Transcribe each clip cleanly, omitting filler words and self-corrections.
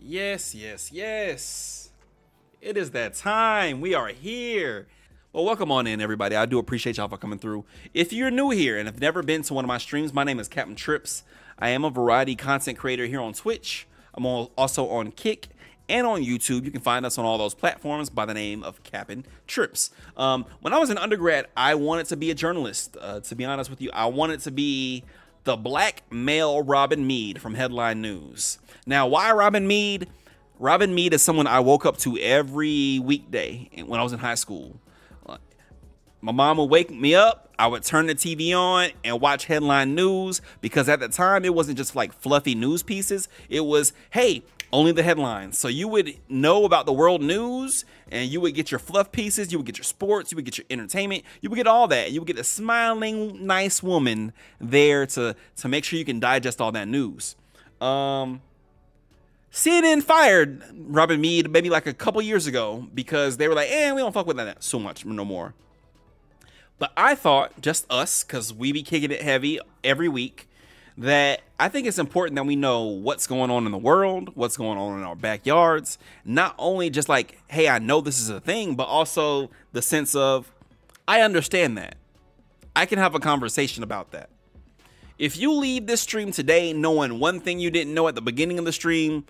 Yes, yes, yes. It is that time. We are here. Well, welcome on in, everybody. I do appreciate y'all for coming through. If you're new here and have never been to one of my streams, my name is CapnTrippz. I am a variety content creator here on Twitch. I'm also on Kick and on YouTube. You can find us on all those platforms by the name of CapnTrippz. When I was an undergrad, I wanted to be a journalist. To be honest with you, I wanted to be the black male Robin Meade from Headline News. Now, why Robin Meade? Robin Meade is someone I woke up to every weekday when I was in high school. My mom would wake me up, I would turn the TV on and watch Headline News, because at the time it wasn't just like fluffy news pieces. It was, hey, only the headlines. So you would know about the world news and you would get your fluff pieces, you would get your sports, you would get your entertainment, you would get all that. You would get a smiling, nice woman there to make sure you can digest all that news. CNN fired Robin Meade maybe like a couple years ago because they were like, we don't fuck with that so much no more. But I thought, just us, because we be kicking it heavy every week, that I think it's important that we know what's going on in the world, what's going on in our backyards. Not only just like, hey, I know this is a thing, but also the sense of, I understand that. I can have a conversation about that. If you leave this stream today knowing one thing you didn't know at the beginning of the stream,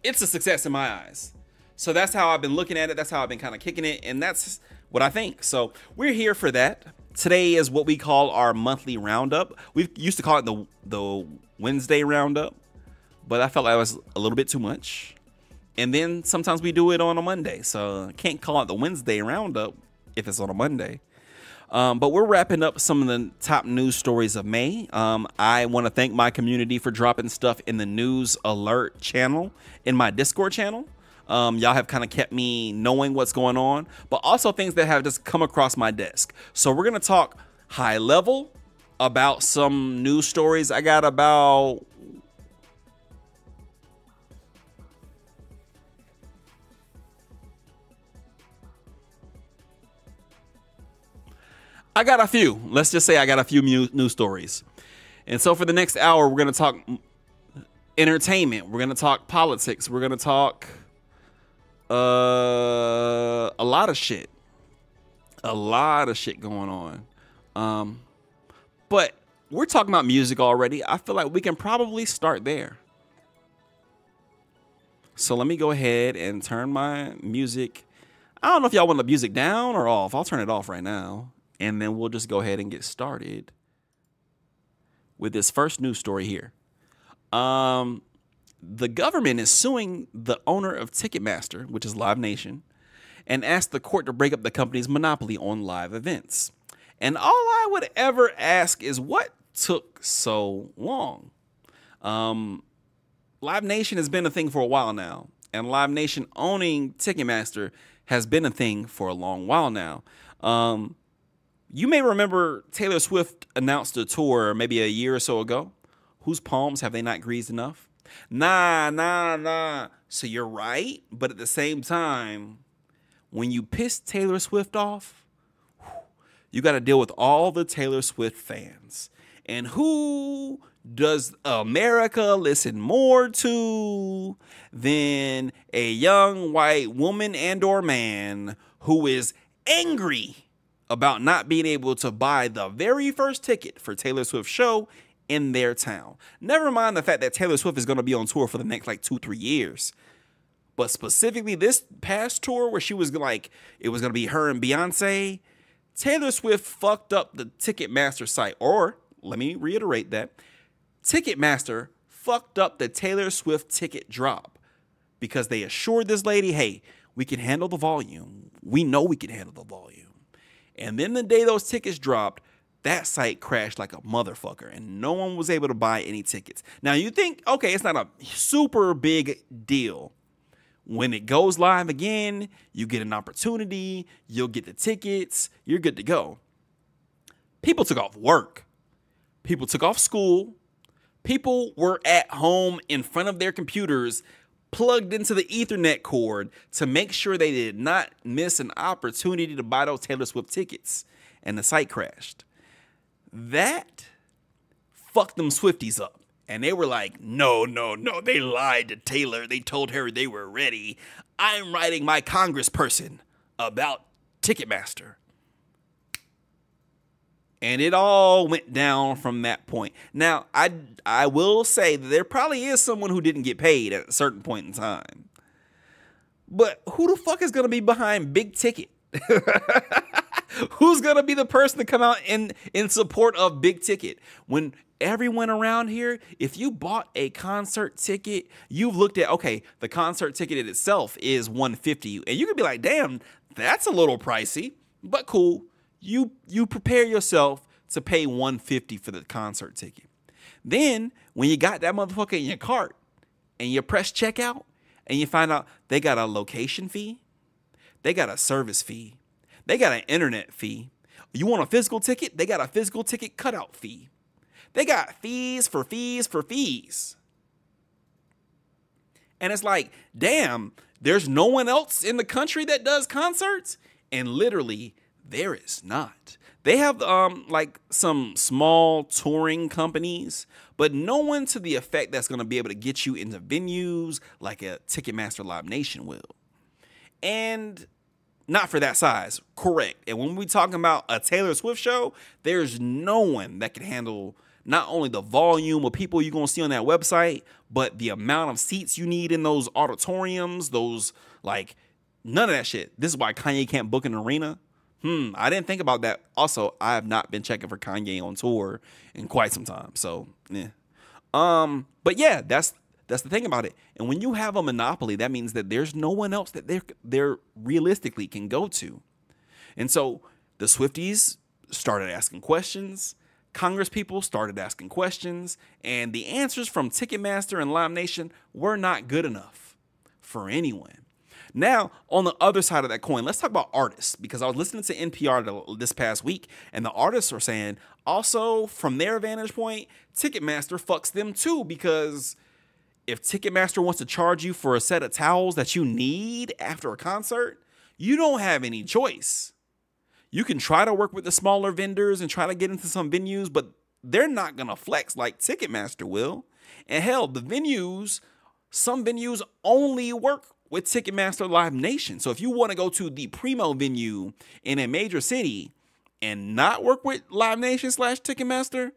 it's a success in my eyes. So that's how I've been looking at it. That's how I've been kind of kicking it. And that's what I think. So we're here for that. Today is what we call our monthly roundup. We used to call it the Wednesday roundup, but I felt like it was a little bit too much. And then sometimes we do it on a Monday. So I can't call it the Wednesday roundup if it's on a Monday. But we're wrapping up some of the top news stories of May. I want to thank my community for dropping stuff in the news alert channel in my Discord channel. Y'all have kind of kept me knowing what's going on, but also things that have just come across my desk. So we're going to talk high level about some news stories. I got about a few. Let's just say I got a few news stories. And so for the next hour, we're going to talk entertainment. We're going to talk politics. We're going to talk a lot of shit going on. But we're talking about music already. I feel like we can probably start there. So let me go ahead and turn my music. I don't know if y'all want the music down or off. I'll turn it off right now. And then we'll just go ahead and get started with this first news story here. The government is suing the owner of Ticketmaster, which is Live Nation, and asked the court to break up the company's monopoly on live events. And all I would ever ask is, what took so long? Live Nation has been a thing for a while now, and Live Nation owning Ticketmaster has been a thing for a long while now. You may remember Taylor Swift announced a tour maybe a year or so ago. Whose palms have they not greased enough? Nah. So you're right. But at the same time, when you piss Taylor Swift off, you got to deal with all the Taylor Swift fans. And who does America listen more to than a young white woman and or man who is angry about not being able to buy the very first ticket for Taylor Swift's show in their town? Never mind the fact that Taylor Swift is going to be on tour for the next like 2-3 years. But specifically this past tour where she was like, it was going to be her and Beyonce, Taylor Swift fucked up the Ticketmaster site. Or, let me reiterate that, Ticketmaster fucked up the Taylor Swift ticket drop because they assured this lady, hey, we can handle the volume. We know we can handle the volume. And then the day those tickets dropped, that site crashed like a motherfucker and no one was able to buy any tickets. Now you think, okay, it's not a super big deal. When it goes live again, you get an opportunity, you'll get the tickets, you're good to go. People took off work. People took off school. People were at home in front of their computers plugged into the Ethernet cord to make sure they did not miss an opportunity to buy those Taylor Swift tickets, and the site crashed. That fucked them Swifties up. And they were like, no, no, no. They lied to Taylor. They told her they were ready. I'm writing my congressperson about Ticketmaster. And it all went down from that point. Now, I will say that there probably is someone who didn't get paid at a certain point in time. But who the fuck is going to be behind Big Ticket? Who's going to be the person to come out in support of Big Ticket? When everyone around here, if you bought a concert ticket, you've looked at, okay, the concert ticket in itself is $150. And you could be like, damn, that's a little pricey, but cool. You prepare yourself to pay $150 for the concert ticket. Then when you got that motherfucker in your cart and you press checkout and you find out they got a location fee, they got a service fee, they got an internet fee. You want a physical ticket? They got a physical ticket cutout fee. They got fees for fees for fees. And it's like, damn, there's no one else in the country that does concerts? And literally, there is not. They have like some small touring companies, but no one to the effect that's going to be able to get you into venues like a Ticketmaster Live Nation will. And not for that size, correct. And when we talking about a Taylor Swift show, there's no one that can handle not only the volume of people you're going to see on that website, but the amount of seats you need in those auditoriums, those, like, none of that shit. This is why Kanye can't book an arena. I didn't think about that. Also, I have not been checking for Kanye on tour in quite some time. So, yeah. But yeah, that's the thing about it. And when you have a monopoly, that means that there's no one else that they're realistically can go to. And so the Swifties started asking questions. Congress people started asking questions. And the answers from Ticketmaster and Live Nation were not good enough for anyone. Now, on the other side of that coin, let's talk about artists, because I was listening to NPR this past week, and the artists are saying also from their vantage point, Ticketmaster fucks them too, because if Ticketmaster wants to charge you for a set of towels that you need after a concert, you don't have any choice. You can try to work with the smaller vendors and try to get into some venues, but they're not going to flex like Ticketmaster will. And hell, some venues only work with Ticketmaster Live Nation. So if you want to go to the primo venue in a major city and not work with Live Nation / Ticketmaster,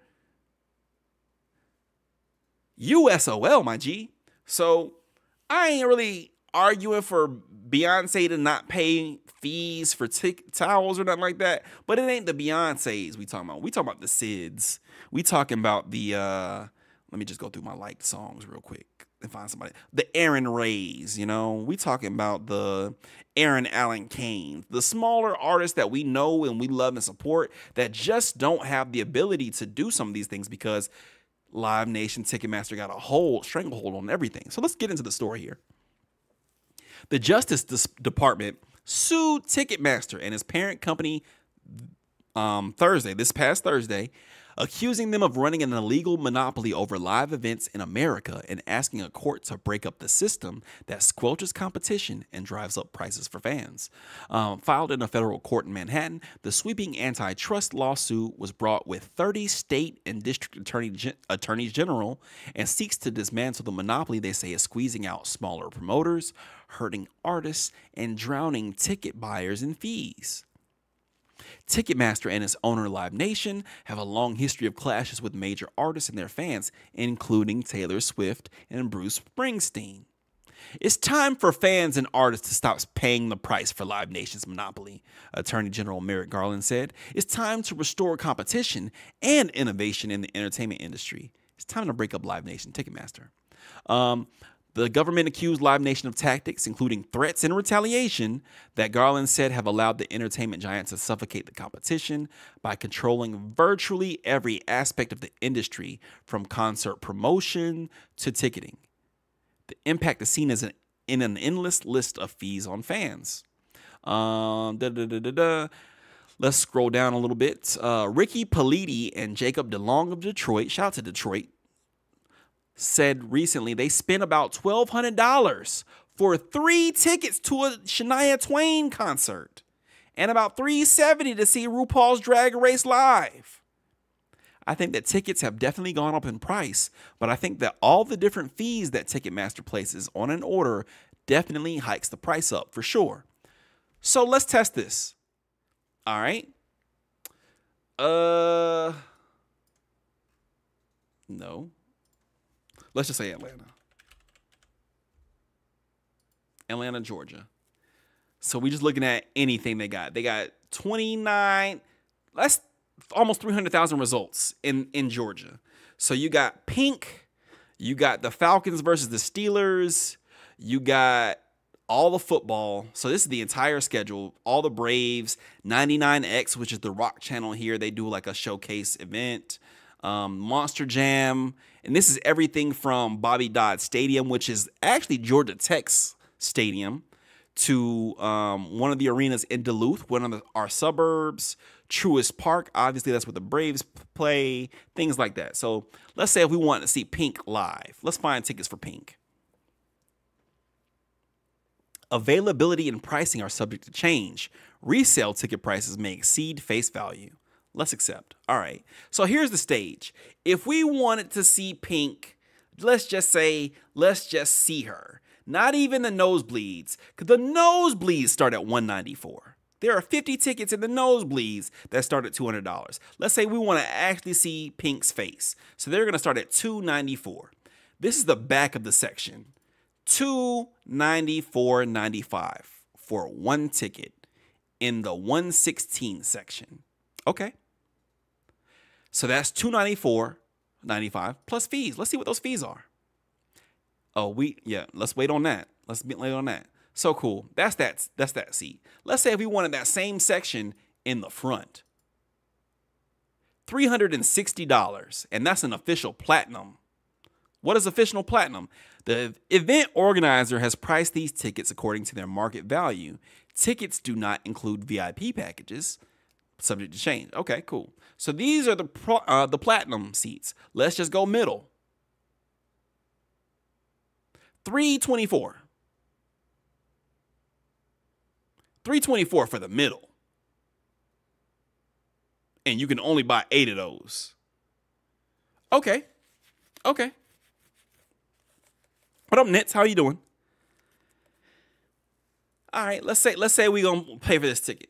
USOL, my G. So I ain't really arguing for Beyonce to not pay fees for towels or nothing like that. But it ain't the Beyoncés we talking about. We talking about the Sids. We talking about the, let me just go through my liked songs real quick and find somebody. The Aaron Rays, you know. We talking about the Aaron Allen Kane. The smaller artists that we know and we love and support that just don't have the ability to do some of these things because Live Nation, Ticketmaster got a stranglehold on everything. So let's get into the story here. The Justice Department sued Ticketmaster and his parent company this past Thursday, accusing them of running an illegal monopoly over live events in America and asking a court to break up the system that squelches competition and drives up prices for fans. Filed in a federal court in Manhattan, the sweeping antitrust lawsuit was brought with 30 state and district attorneys general and seeks to dismantle the monopoly they say is squeezing out smaller promoters, hurting artists, and drowning ticket buyers in fees. Ticketmaster and its owner Live Nation have a long history of clashes with major artists and their fans, including Taylor Swift and Bruce Springsteen. It's time for fans and artists to stop paying the price for Live Nation's monopoly, Attorney General Merrick Garland said. It's time to restore competition and innovation in the entertainment industry. It's time to break up Live Nation Ticketmaster. The government accused Live Nation of tactics, including threats and retaliation, that Garland said have allowed the entertainment giant to suffocate the competition by controlling virtually every aspect of the industry, from concert promotion to ticketing. The impact is seen as in an endless list of fees on fans. Let's scroll down a little bit. Ricky Politi and Jacob DeLong of Detroit, shout out to Detroit, said recently they spent about $1,200 for 3 tickets to a Shania Twain concert and about $370 to see RuPaul's Drag Race live. I think that tickets have definitely gone up in price, but I think that all the different fees that Ticketmaster places on an order definitely hikes the price up for sure. So let's test this. All right. No. Let's just say Atlanta. Atlanta, Georgia. So we just looking at anything they got. They got 29, that's almost 300,000 results in Georgia. So you got Pink, you got the Falcons versus the Steelers, you got all the football. So this is the entire schedule. All the Braves, 99X, which is the rock channel here. They do like a showcase event. Monster Jam. And this is everything from Bobby Dodd Stadium, which is actually Georgia Tech's stadium, to one of the arenas in Duluth, one of our suburbs, Truist Park. Obviously, that's where the Braves play, things like that. So let's say if we want to see Pink live, let's find tickets for Pink. Availability and pricing are subject to change. Resale ticket prices may exceed face value. Let's accept. All right. So here's the stage. If we wanted to see Pink, let's just say, let's just see her. Not even the nosebleeds, because the nosebleeds start at $194. There are 50 tickets in the nosebleeds that start at $200. Let's say we want to actually see Pink's face. So they're going to start at $294. This is the back of the section. $294.95 for one ticket in the 116 section. Okay. So that's $294.95 plus fees. Let's see what those fees are. Oh, let's wait on that. Let's wait on that. So cool. That's that seat. Let's say if we wanted that same section in the front. $360, and that's an official platinum. What is official platinum? The event organizer has priced these tickets according to their market value. Tickets do not include VIP packages, subject to change. Okay, cool. So these are the platinum seats. Let's just go middle. $324. $324 for the middle. And you can only buy 8 of those. Okay. Okay. What up, Nits? How you doing? All right, let's say we're gonna pay for this ticket.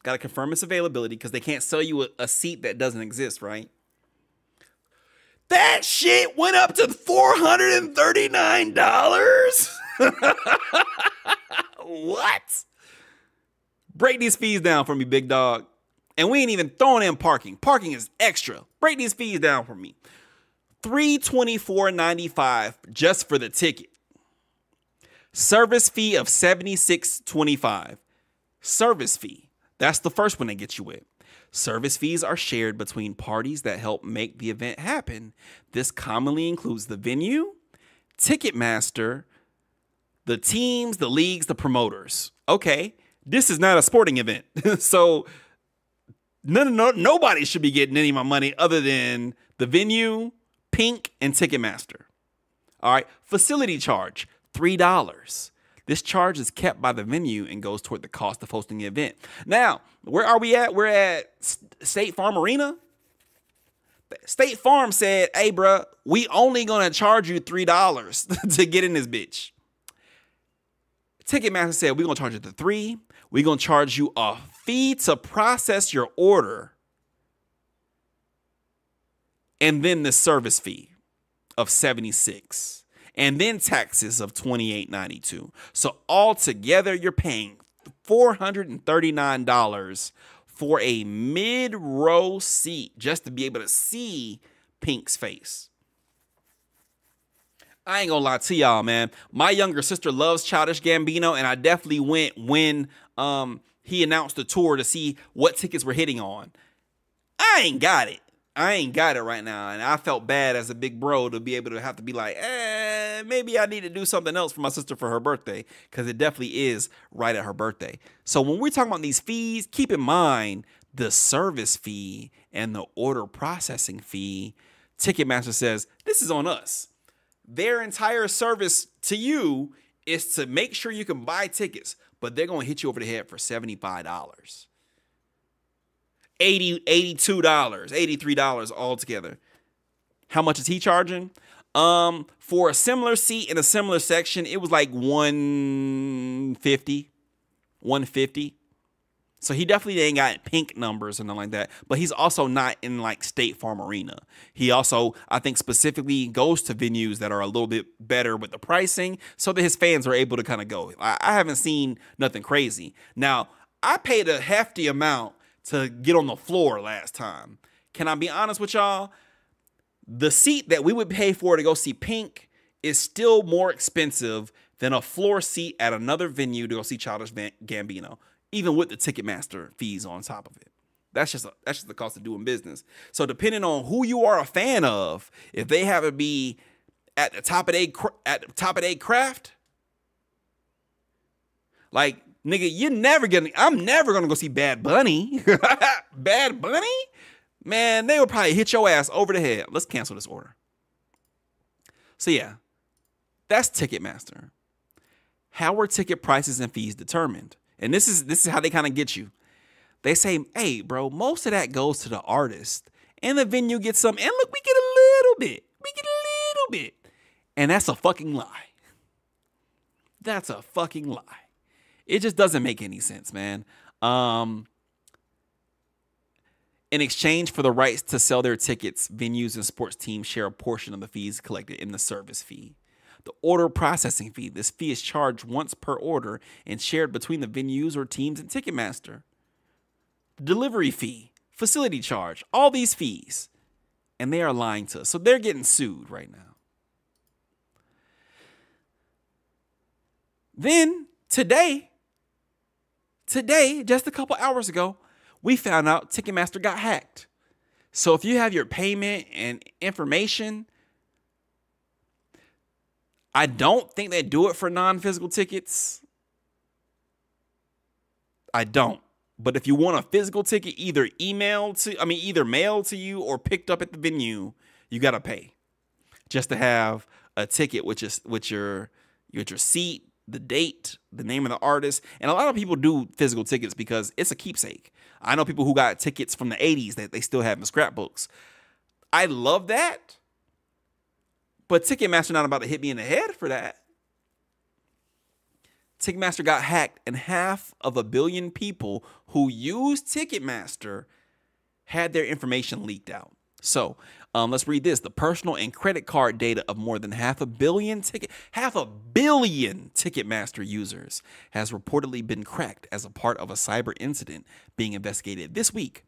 Got to confirm its availability because they can't sell you a seat that doesn't exist, right? That shit went up to $439. What? Break these fees down for me, big dog. And we ain't even throwing in parking. Parking is extra. Break these fees down for me. $324.95 just for the ticket. Service fee of $76.25. Service fee. That's the first one they get you with. Service fees are shared between parties that help make the event happen. This commonly includes the venue, Ticketmaster, the teams, the leagues, the promoters. Okay, this is not a sporting event. So nobody should be getting any of my money other than the venue, Pink, and Ticketmaster. All right, facility charge, $3. This charge is kept by the venue and goes toward the cost of hosting the event. Now, where are we at? We're at State Farm Arena. State Farm said, hey, bro, we only going to charge you $3 to get in this bitch. Ticketmaster said, we're going to charge you the $3. We're going to charge you a fee to process your order. And then the service fee of $76. And then taxes of $28.92. So altogether, you're paying $439 for a mid-row seat just to be able to see Pink's face. I ain't gonna lie to y'all, man. My younger sister loves Childish Gambino, and I definitely went when he announced the tour to see what tickets were hitting on. I ain't got it. I ain't got it right now, and I felt bad as a big bro to be able to have to be like, maybe I need to do something else for my sister for her birthday, because it definitely is right at her birthday. So when we're talking about these fees, keep in mind the service fee and the order processing fee. Ticketmaster says, this is on us. Their entire service to you is to make sure you can buy tickets, but they're going to hit you over the head for $75. $82, $83 altogether. How much is he charging? For a similar seat in a similar section, it was like 150. So he definitely ain't got pink numbers or nothing like that. But he's also not in like State Farm Arena. He also, I think, specifically goes to venues that are a little bit better with the pricing so that his fans are able to kind of go. I haven't seen nothing crazy. Now, I paid a hefty amount to get on the floor last time. Can I be honest with y'all? The seat that we would pay for to go see Pink is still more expensive than a floor seat at another venue to go see Childish Gambino, even with the Ticketmaster fees on top of it. That's just the cost of doing business. So depending on who you are a fan of, if they have to be at the top of their craft, like, nigga, I'm never gonna go see Bad Bunny. Bad Bunny? Man, they would probably hit your ass over the head. Let's cancel this order. So yeah, that's Ticketmaster. How are ticket prices and fees determined? And this is how they kind of get you. They say, hey, bro, most of that goes to the artist. And the venue gets some. And look, we get a little bit. And that's a fucking lie. That's a fucking lie. It just doesn't make any sense, man. In exchange for the rights to sell their tickets, venues and sports teams share a portion of the fees collected in the service fee. The order processing fee. This fee is charged once per order and shared between the venues or teams and Ticketmaster. The delivery fee, facility charge, all these fees. And they are lying to us. So they're getting sued right now. Then today, just a couple hours ago, we found out Ticketmaster got hacked. So if you have your payment and information, I don't think they do it for non-physical tickets. I don't. But if you want a physical ticket, either mailed to you or picked up at the venue, you got to pay just to have a ticket, which is with your seat, the date, the name of the artist. And a lot of people do physical tickets because it's a keepsake. I know people who got tickets from the 80s that they still have in scrapbooks. I love that. But Ticketmaster not about to hit me in the head for that. Ticketmaster got hacked, and 500 million people who use Ticketmaster had their information leaked out. So let's read this. The personal and credit card data of more than 500 million Ticketmaster users has reportedly been cracked as a part of a cyber incident being investigated this week.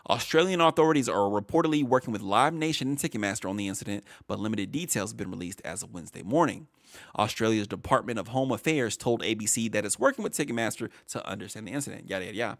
Australian authorities are reportedly working with Live Nation and Ticketmaster on the incident, but limited details have been released as of Wednesday morning. Australia's Department of Home Affairs told ABC that it's working with Ticketmaster to understand the incident. Yada, yada, yada.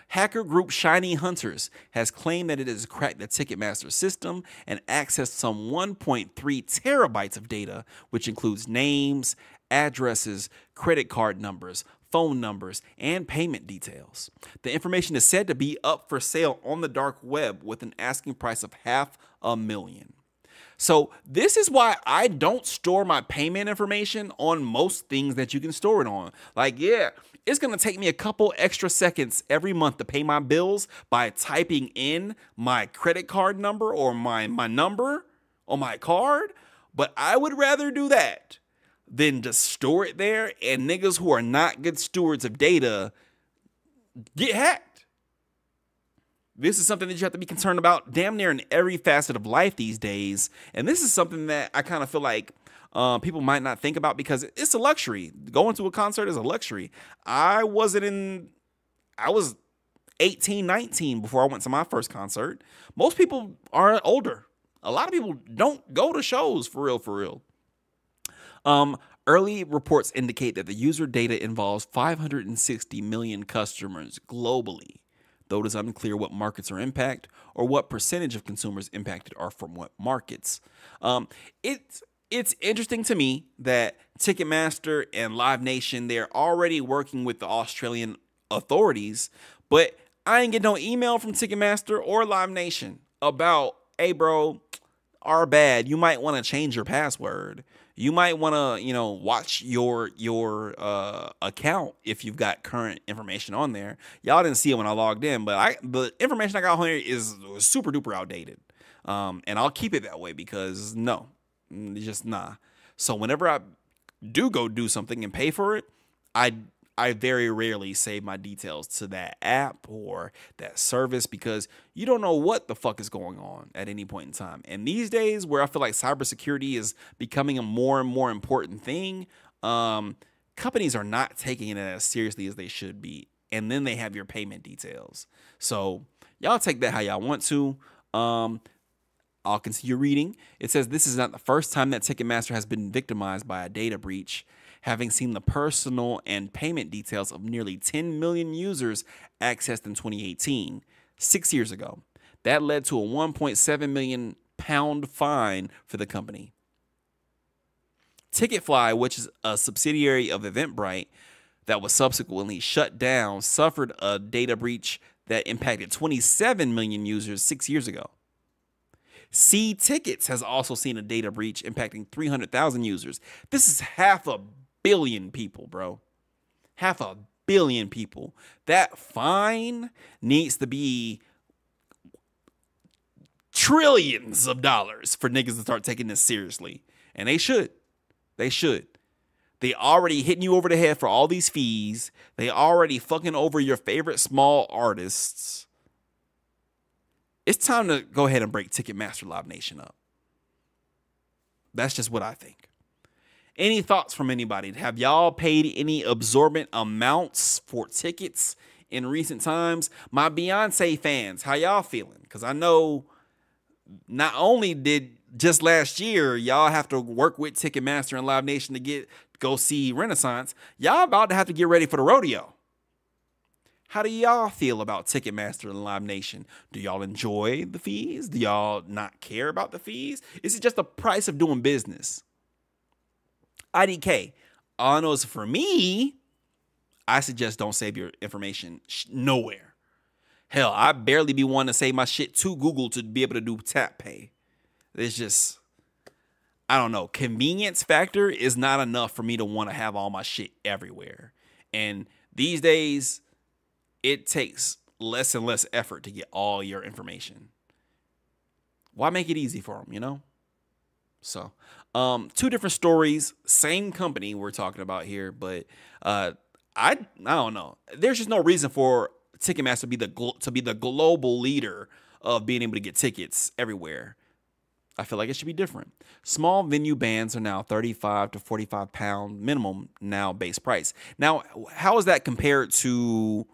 Hacker group Shiny Hunters has claimed that it has cracked the Ticketmaster system and accessed some 1.3 terabytes of data, which includes names, addresses, credit card numbers, phone numbers, and payment details. The information is said to be up for sale on the dark web with an asking price of $500,000. So this is why I don't store my payment information on most things that you can store it on. Like, yeah, it's going to take me a couple extra seconds every month to pay my bills by typing in my credit card number or my number on my card. But I would rather do that than just store it there and niggas who are not good stewards of data get hacked. This is something that you have to be concerned about damn near in every facet of life these days. And this is something that I kind of feel like people might not think about because it's a luxury. Going to a concert is a luxury. I was 18, 19 before I went to my first concert. Most people are older. A lot of people don't go to shows for real. Early reports indicate that the user data involves 560 million customers globally, though it is unclear what markets are impacted or what percentage of consumers impacted are from what markets. It's interesting to me that Ticketmaster and Live Nation, they're already working with the Australian authorities, but I ain't get no email from Ticketmaster or Live Nation about, hey, bro, our bad. You might want to change your password. You might want to, watch your account if you've got current information on there. Y'all didn't see it when I logged in, but the information I got on here is super duper outdated. And I'll keep it that way because no, just nah. So whenever I do go do something and pay for it, I very rarely save my details to that app or that service because you don't know what the fuck is going on at any point in time. And these days where I feel like cybersecurity is becoming a more and more important thing, companies are not taking it as seriously as they should be. And then they have your payment details. So y'all take that how y'all want to. I'll continue reading. It says, this is not the first time that Ticketmaster has been victimized by a data breach, having seen the personal and payment details of nearly 10 million users accessed in 2018, 6 years ago. That led to a £1.7 million fine for the company. Ticketfly, which is a subsidiary of Eventbrite that was subsequently shut down, suffered a data breach that impacted 27 million users 6 years ago. C Tickets has also seen a data breach impacting 300,000 users. This is 500 million people, bro. 500 million people. That fine needs to be trillions of dollars for niggas to start taking this seriously. And they should. They should. They already hitting you over the head for all these fees. They already fucking over your favorite small artists. It's time to go ahead and break Ticketmaster Live Nation up. That's just what I think. Any thoughts from anybody? Have y'all paid any absorbent amounts for tickets in recent times? My Beyonce fans, how y'all feeling? Because I know not only did just last year y'all have to work with Ticketmaster and Live Nation to go see Renaissance, y'all about to have to get ready for the rodeo. How do y'all feel about Ticketmaster and Live Nation? Do y'all enjoy the fees? Do y'all not care about the fees? Is it just the price of doing business? IDK, all I know is for me, I suggest don't save your information nowhere. Hell, I barely be wanting to save my shit to Google to be able to do tap pay. It's just, I don't know. Convenience factor is not enough for me to want to have all my shit everywhere. And these days, it takes less and less effort to get all your information. Why make it easy for them, So, two different stories, same company we're talking about here, but I don't know. There's just no reason for Ticketmaster to be the global leader of being able to get tickets everywhere. I feel like it should be different. Small venue bands are now £35 to £45 minimum now base price. Now, how is that compared to,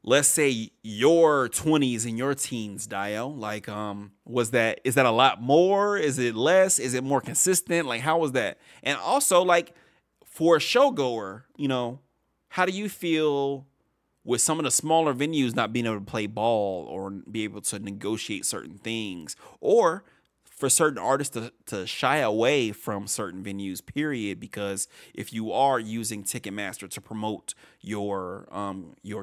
let's say, your 20s and your teens, Dio? Like, is that a lot more? Is it less? Is it more consistent? Like, how was that? And also, like, for a showgoer, how do you feel with some of the smaller venues not being able to play ball or be able to negotiate certain things, or for certain artists to shy away from certain venues, period, because if you are using Ticketmaster to promote your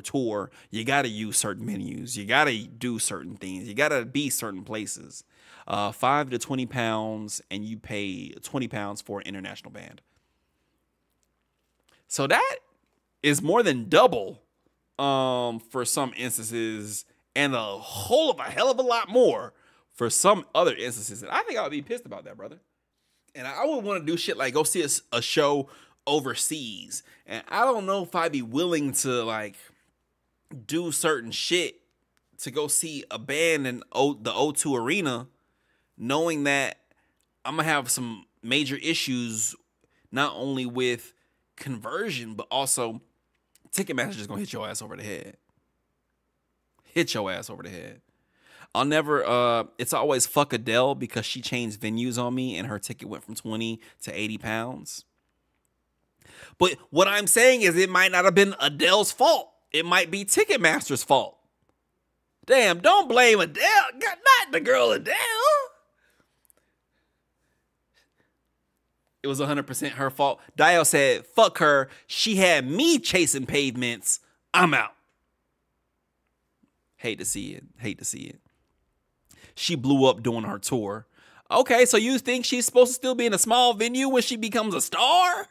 tour, you got to use certain venues. You got to do certain things. You got to be certain places. £5 to £20, and you pay £20 for an international band. So that is more than double for some instances, and a hell of a lot more for some other instances. And I think I would be pissed about that, brother. And I would want to do shit like go see a show overseas. And I don't know if I'd be willing to like do certain shit to go see a band in the O2 Arena, knowing that I'm going to have some major issues, not only with conversion, but also Ticketmaster just going to hit your ass over the head. Hit your ass over the head. I'll never, it's always fuck Adele because she changed venues on me and her ticket went from 20 to 80 pounds. But what I'm saying is it might not have been Adele's fault. It might be Ticketmaster's fault. Damn, don't blame Adele. Not the girl Adele. It was 100% her fault. Dio said, fuck her. She had me chasing pavements. I'm out. Hate to see it. Hate to see it. She blew up doing her tour. Okay, so you think she's supposed to still be in a small venue when she becomes a star?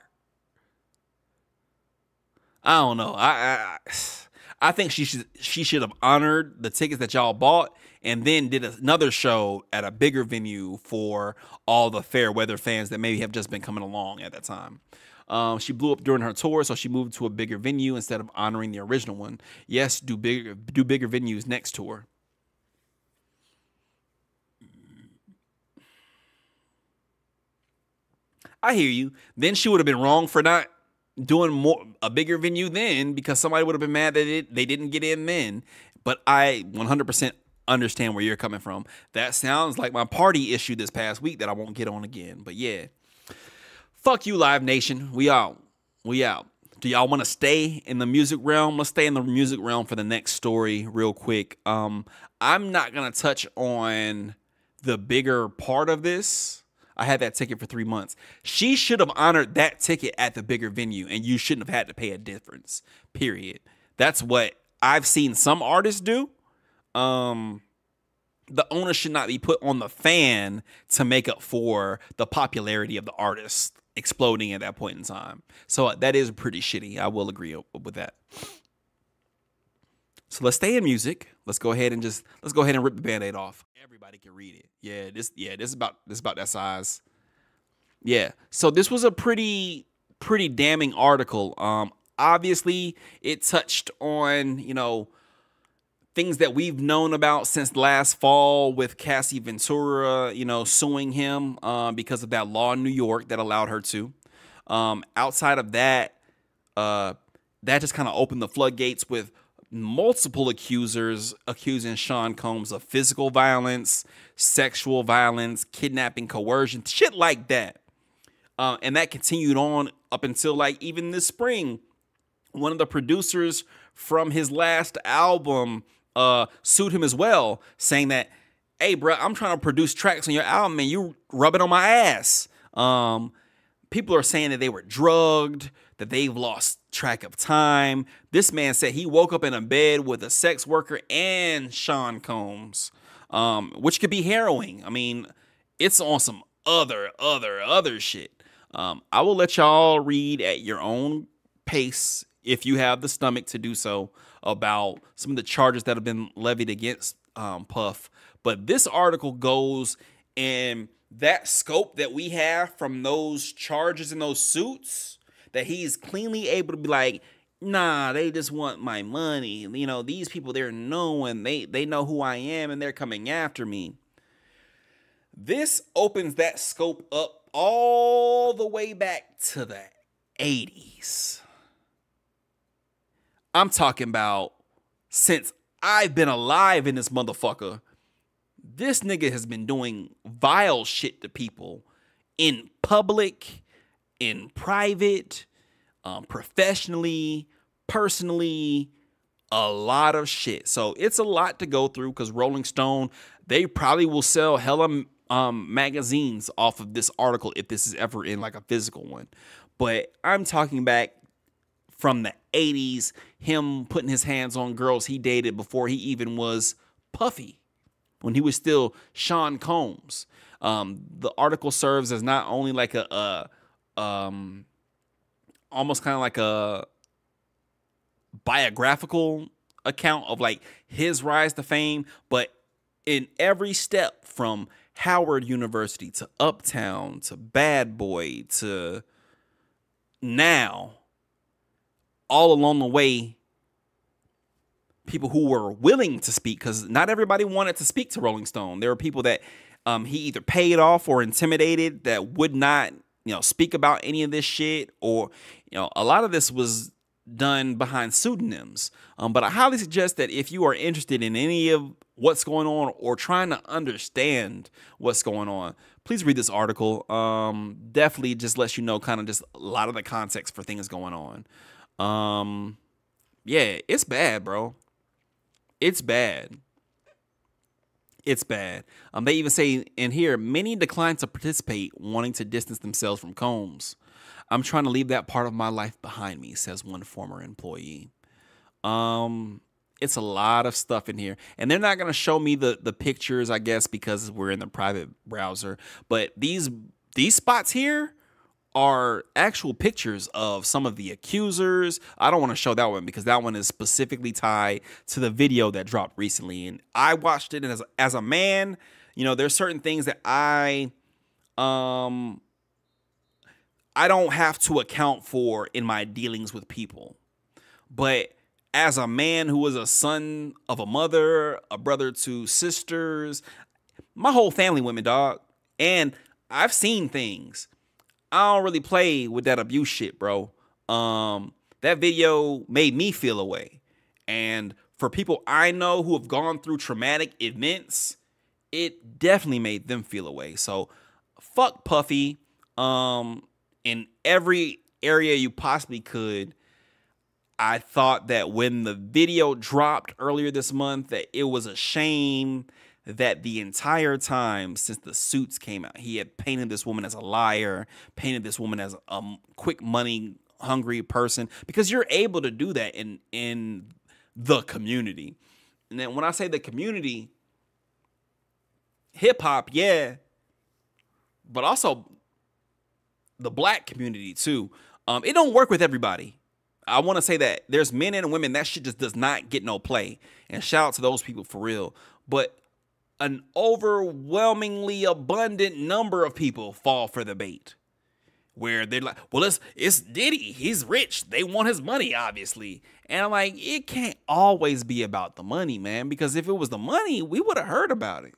I don't know. I think she should have honored the tickets that y'all bought and then did another show at a bigger venue for all the fair weather fans that maybe have just been coming along at that time. She blew up during her tour, so she moved to a bigger venue instead of honoring the original one. Yes, do bigger venues next tour. I hear you. Then she would have been wrong for not doing a bigger venue then, because somebody would have been mad that they didn't get in then. But I 100% understand where you're coming from. That sounds like my party issue this past week that I won't get on again. But yeah, fuck you, Live Nation. We out. We out. Do y'all want to stay in the music realm? Let's stay in the music realm for the next story real quick. I'm not going to touch on the bigger part of this. I had that ticket for 3 months. She should have honored that ticket at the bigger venue, and you shouldn't have had to pay a difference, period. That's what I've seen some artists do. The onus should not be put on the fan to make up for the popularity of the artist exploding at that point in time. So that is pretty shitty. I will agree with that. So let's stay in music. Let's go ahead and rip the Band-Aid off. Everybody can read it. This is about that size. Yeah. So this was a pretty damning article. Obviously it touched on, things that we've known about since last fall with Cassie Ventura, suing him because of that law in New York that allowed her to. Outside of that, that just kind of opened the floodgates with multiple accusers accusing Sean Combs of physical violence, sexual violence, kidnapping, coercion, shit like that. And that continued on up until even this spring. One of the producers from his last album sued him as well, saying that, hey, bro, I'm trying to produce tracks on your album and you rubbing on my ass. People are saying that they were drugged, that they've lost track of time. This man said he woke up in a bed with a sex worker and Sean Combs, which could be harrowing. I mean, it's on some other shit. I will let y'all read at your own pace, if you have the stomach to do so, about some of the charges that have been levied against Puff. But this article goes in that scope that we have from those charges and those suits, that he's cleanly able to be like, nah, they just want my money. These people, they're knowing, they know who I am and they're coming after me. This opens that scope up all the way back to the 80s. I'm talking about since I've been alive in this motherfucker. This nigga has been doing vile shit to people in public, in private, professionally, personally, a lot of shit. So it's a lot to go through, because Rolling Stone, they probably will sell hella magazines off of this article if this is ever in a physical one. But I'm talking back from the 80s, him putting his hands on girls he dated before he even was Puffy, when he was still Sean Combs. The article serves as not only almost kind of like a biographical account of his rise to fame, but in every step from Howard University to Uptown to Bad Boy to now, all along the way, people who were willing to speak, because not everybody wanted to speak to Rolling Stone. There were people that he either paid off or intimidated that would not, speak about any of this shit, or, a lot of this was done behind pseudonyms. But I highly suggest that if you are interested in any of what's going on or trying to understand what's going on, please read this article. Definitely just lets you know kind of just a lot of the context for things going on. Yeah, it's bad, bro. It's bad. It's bad. They even say in here, many decline to participate, wanting to distance themselves from Combs. I'm trying to leave that part of my life behind me, says one former employee. It's a lot of stuff in here. And they're not going to show me the pictures, I guess, because we're in the private browser. But these spots here are actual pictures of some of the accusers. I don't want to show that one because that one is specifically tied to the video that dropped recently. And I watched it, and as a man, you know, there's certain things that I don't have to account for in my dealings with people. But as a man who is a son of a mother, a brother to sisters, my whole family went, dog. And I've seen things. I don't really play with that abuse shit, bro. That video made me feel away. And for people I know who have gone through traumatic events, it definitely made them feel away. So fuck Puffy in every area you possibly could. I thought that when the video dropped earlier this month that it was a shame that the entire time since the suits came out, he had painted this woman as a liar, painted this woman as a quick money hungry person, because you're able to do that in the community. And then when I say the community, hip hop, yeah, but also the black community too. It don't work with everybody. I want to say that there's men and women that shit just does not get no play, and shout out to those people for real. But an overwhelmingly abundant number of people fall for the bait, where they're like, well, it's Diddy, he's rich, they want his money, obviously. And I'm like, it can't always be about the money, man, because if it was the money, we would have heard about it.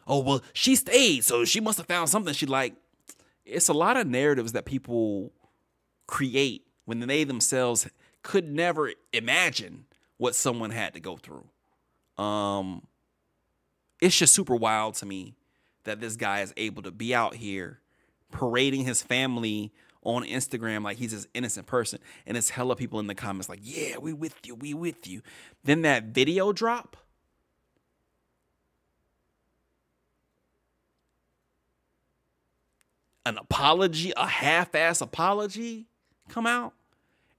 Oh, well, she stayed, so she must have found something she liked. It's a lot of narratives that people create when they themselves could never imagine what someone had to go through. It's just super wild to me that this guy is able to be out here parading his family on Instagram like he's this innocent person. And it's hella people in the comments like, yeah, we with you, we with you. Then that video drop. An apology, a half-ass apology come out.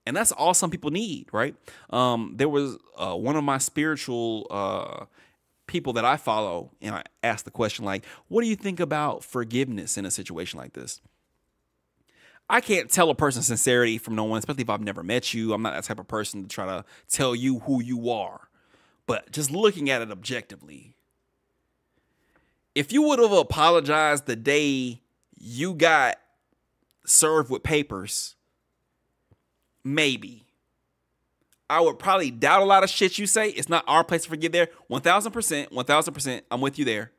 And that's all some people need, right? There was one of my spiritual people that I follow, and I asked the question, like, what do you think about forgiveness in a situation like this? I can't tell a person's sincerity from no one, especially if I've never met you. I'm not that type of person to try to tell you who you are. But just looking at it objectively, if you would have apologized the day you got served with papers, maybe. I would probably doubt a lot of shit you say. It's not our place to forgive there. 1,000%, 1,000%. I'm with you there.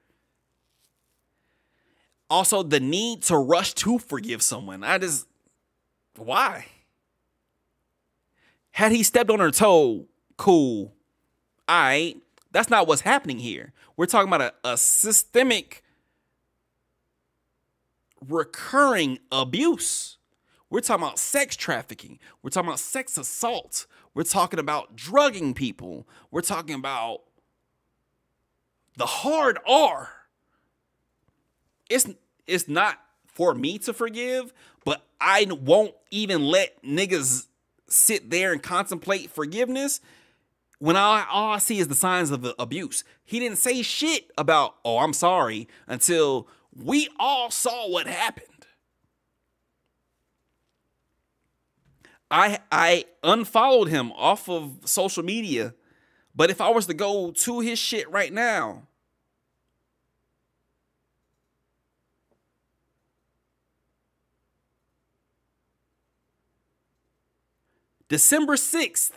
Also, the need to rush to forgive someone. Why? Had he stepped on her toe, cool. All right. That's not what's happening here. We're talking about a systemic, recurring abuse. We're talking about sex trafficking. We're talking about sex assault. We're talking about drugging people. We're talking about the hard R. It's not for me to forgive, but I won't even let niggas sit there and contemplate forgiveness when all I see is the signs of the abuse. He didn't say shit about, oh, I'm sorry, until we all saw what happened. I unfollowed him off of social media, but if I was to go to his shit right now, December 6th,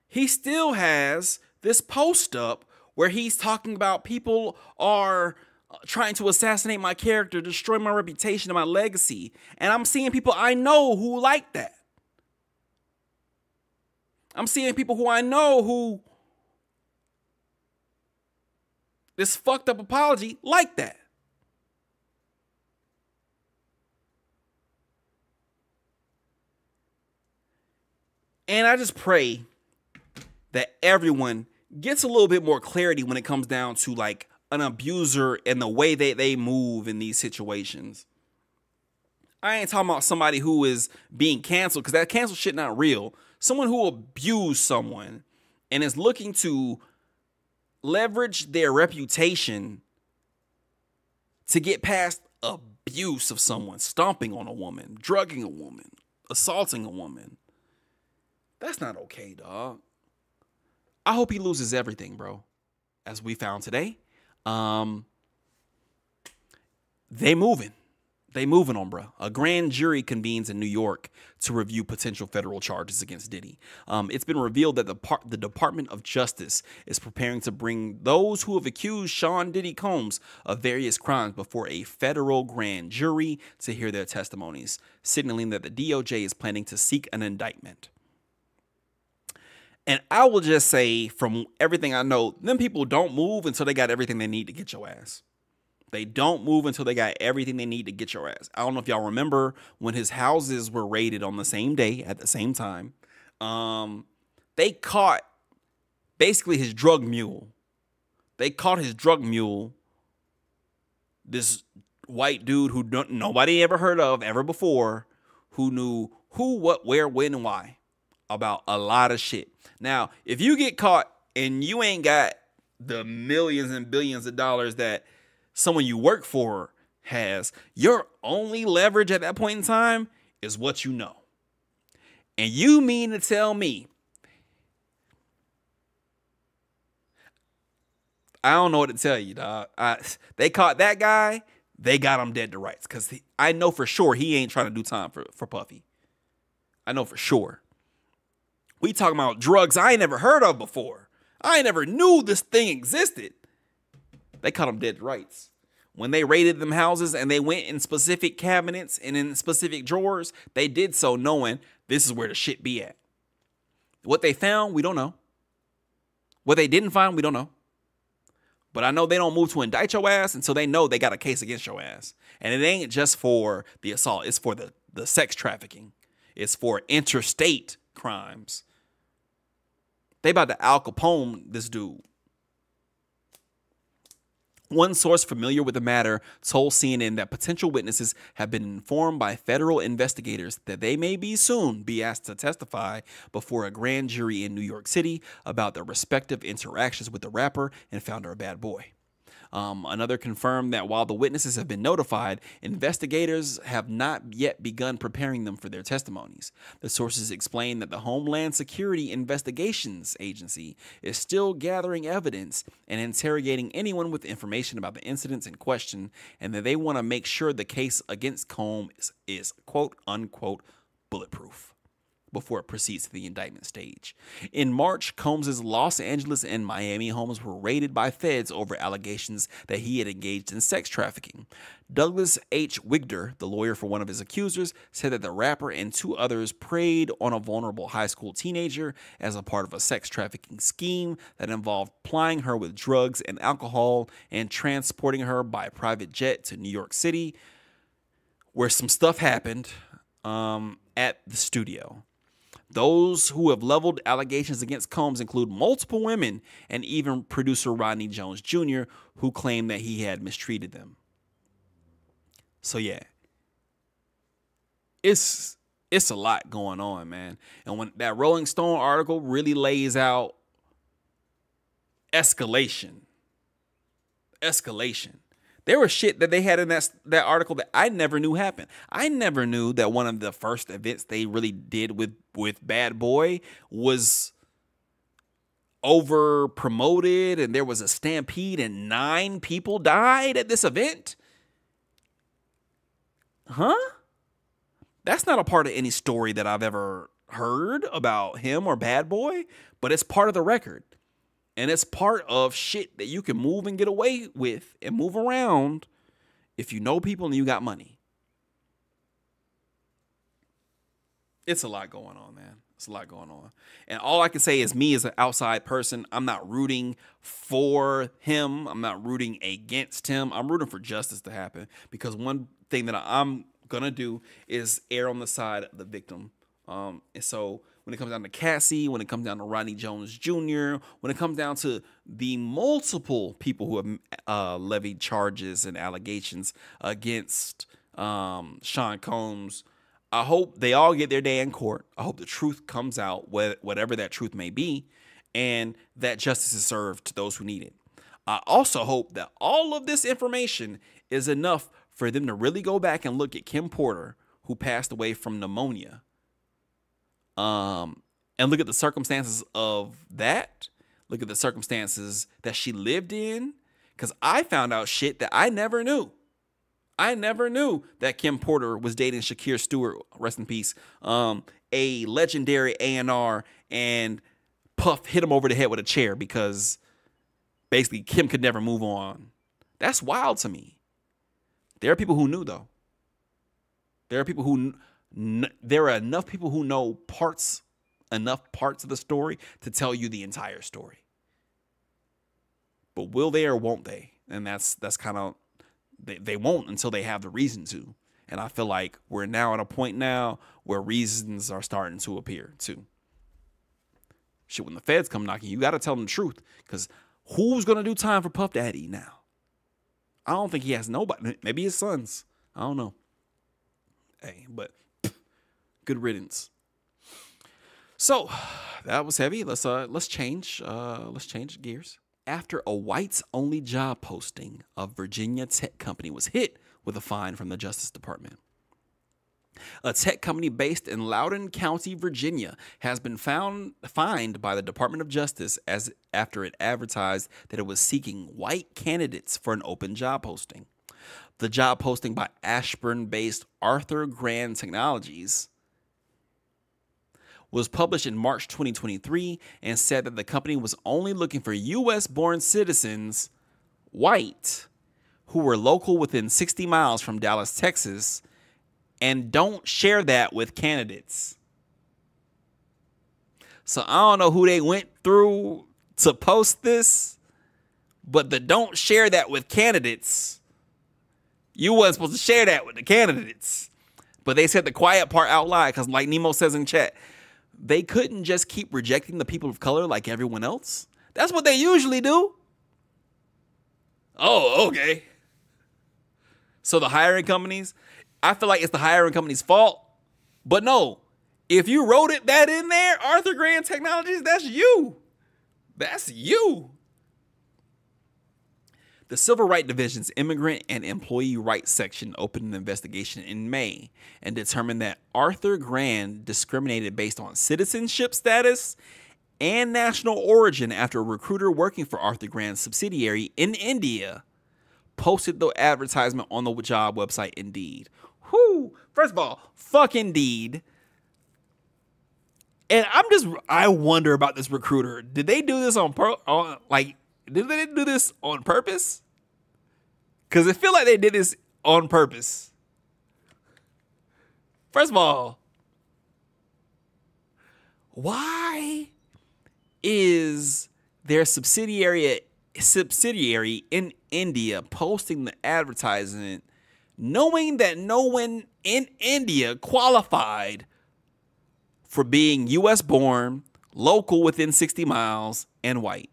he still has this post up where he's talking about people are trying to assassinate my character, destroy my reputation and my legacy. And I'm seeing people I know who like that. I'm seeing people who I know who this fucked up apology like that. And I just pray that everyone gets a little bit more clarity when it comes down to like an abuser and the way they move in these situations. I ain't talking about somebody who is being canceled, because that cancel shit not real. someone who abused someone and is looking to leverage their reputation to get past abuse of someone, stomping on a woman, drugging a woman, assaulting a woman. That's not okay, dog. I hope he loses everything, bro. As we found today, they moving on, bro. A grand jury convenes in New York to review potential federal charges against Diddy. It's been revealed that the Department of Justice is preparing to bring those who have accused Sean Diddy Combs of various crimes before a federal grand jury to hear their testimonies, signaling that the DOJ is planning to seek an indictment. And I will just say, from everything I know, them people don't move until they got everything they need to get your ass. They don't move until they got everything they need to get your ass. I don't know if y'all remember when his houses were raided on the same day at the same time. They caught basically his drug mule. They caught his drug mule, this white dude who nobody ever heard of ever before, who knew who, what, where, when, and why about a lot of shit. Now, if you get caught and you ain't got the millions and billions of dollars that someone you work for has, your only leverage at that point in time is what you know. And you mean to tell me, I don't know what to tell you, dog. They caught that guy, they got him dead to rights. Because I know for sure he ain't trying to do time for Puffy. I know for sure. We talking about drugs I ain't never heard of before. I ain't never knew this thing existed. They caught him dead to rights. When they raided them houses and they went in specific cabinets and in specific drawers, they did so knowing this is where the shit be at. What they found, we don't know. What they didn't find, we don't know. But I know they don't move to indict your ass until they know they got a case against your ass. And it ain't just for the assault. It's for the sex trafficking. It's for interstate crimes. They about to Al Capone this dude. One source familiar with the matter told CNN that potential witnesses have been informed by federal investigators that they may soon be asked to testify before a grand jury in New York City about their respective interactions with the rapper and founder of Bad Boy. Another confirmed that while the witnesses have been notified, investigators have not yet begun preparing them for their testimonies. The sources explain that the Homeland Security Investigations Agency is still gathering evidence and interrogating anyone with information about the incidents in question, and that they want to make sure the case against Combs is quote unquote bulletproof before it proceeds to the indictment stage. In March, Combs' Los Angeles and Miami homes were raided by feds over allegations that he had engaged in sex trafficking. Douglas H. Wigder, the lawyer for one of his accusers, said that the rapper and two others preyed on a vulnerable high school teenager as a part of a sex trafficking scheme that involved plying her with drugs and alcohol and transporting her by private jet to New York City, where some stuff happened at the studio. Those who have leveled allegations against Combs include multiple women and even producer Rodney Jones Jr., who claimed that he had mistreated them. So yeah, it's a lot going on, man. And when that Rolling Stone article really lays out escalation. There was shit that they had in that article that I never knew happened. I never knew that one of the first events they really did with Bad Boy was over promoted and there was a stampede and 9 people died at this event. Huh? That's not a part of any story that I've ever heard about him or Bad Boy, but it's part of the record. And it's part of shit that you can move and get away with and move around if you know people and you got money. It's a lot going on, man. It's a lot going on. And all I can say is me as an outside person, I'm not rooting for him. I'm not rooting against him. I'm rooting for justice to happen, because one thing that I'm going to do is err on the side of the victim. And so when it comes down to Cassie, when it comes down to Rodney Jones Jr., when it comes down to the multiple people who have levied charges and allegations against Sean Combs, I hope they all get their day in court. I hope the truth comes out, whatever that truth may be, and that justice is served to those who need it. I also hope that all of this information is enough for them to really go back and look at Kim Porter, who passed away from pneumonia, and look at the circumstances of that. Look at the circumstances that she lived in, because I found out shit that I never knew. I never knew that Kim Porter was dating Shakir Stewart, rest in peace, a legendary A&R, and Puff hit him over the head with a chair because basically Kim could never move on. That's wild to me. There are people who knew, though. There are people who there are enough people who know enough parts of the story to tell you the entire story. But will they or won't they? And that's kind of, they won't until they have the reason to. And I feel like we're now at a point now where reasons are starting to appear too. Shit, when the feds come knocking, you got to tell them the truth, because who's going to do time for Puff Daddy now? I don't think he has nobody. Maybe his sons. I don't know. Hey, but good riddance. So that was heavy. Let's change gears. After a whites-only job posting, a Virginia tech company was hit with a fine from the Justice Department. A tech company based in Loudoun County, Virginia, has been fined by the Department of Justice after it advertised that it was seeking white candidates for an open job posting. The job posting by Ashburn-based Arthur Grand Technologies was published in March 2023 and said that the company was only looking for U.S.-born citizens, white, who were local within 60 miles from Dallas, Texas, and don't share that with candidates. So I don't know who they went through to post this, but the don't share that with candidates, you wasn't supposed to share that with the candidates. But they said the quiet part out loud because, like Nemo says in chat, they couldn't just keep rejecting the people of color like everyone else. That's what they usually do. Oh, okay. So the hiring companies, I feel like it's the hiring company's fault. But no, if you wrote that in there, Arthur Grand Technologies, that's you. That's you. The Civil Rights Division's Immigrant and Employee Rights Section opened an investigation in May and determined that Arthur Grand discriminated based on citizenship status and national origin after a recruiter working for Arthur Grand's subsidiary in India posted the advertisement on the job website Indeed. Whoo! First of all, fuck Indeed. And I wonder about this recruiter. Did they do this did they do this on purpose? Because it feel like they did this on purpose. First of all, why is their subsidiary in India posting the advertisement knowing that no one in India qualified for being U.S. born, local within 60 miles, and white?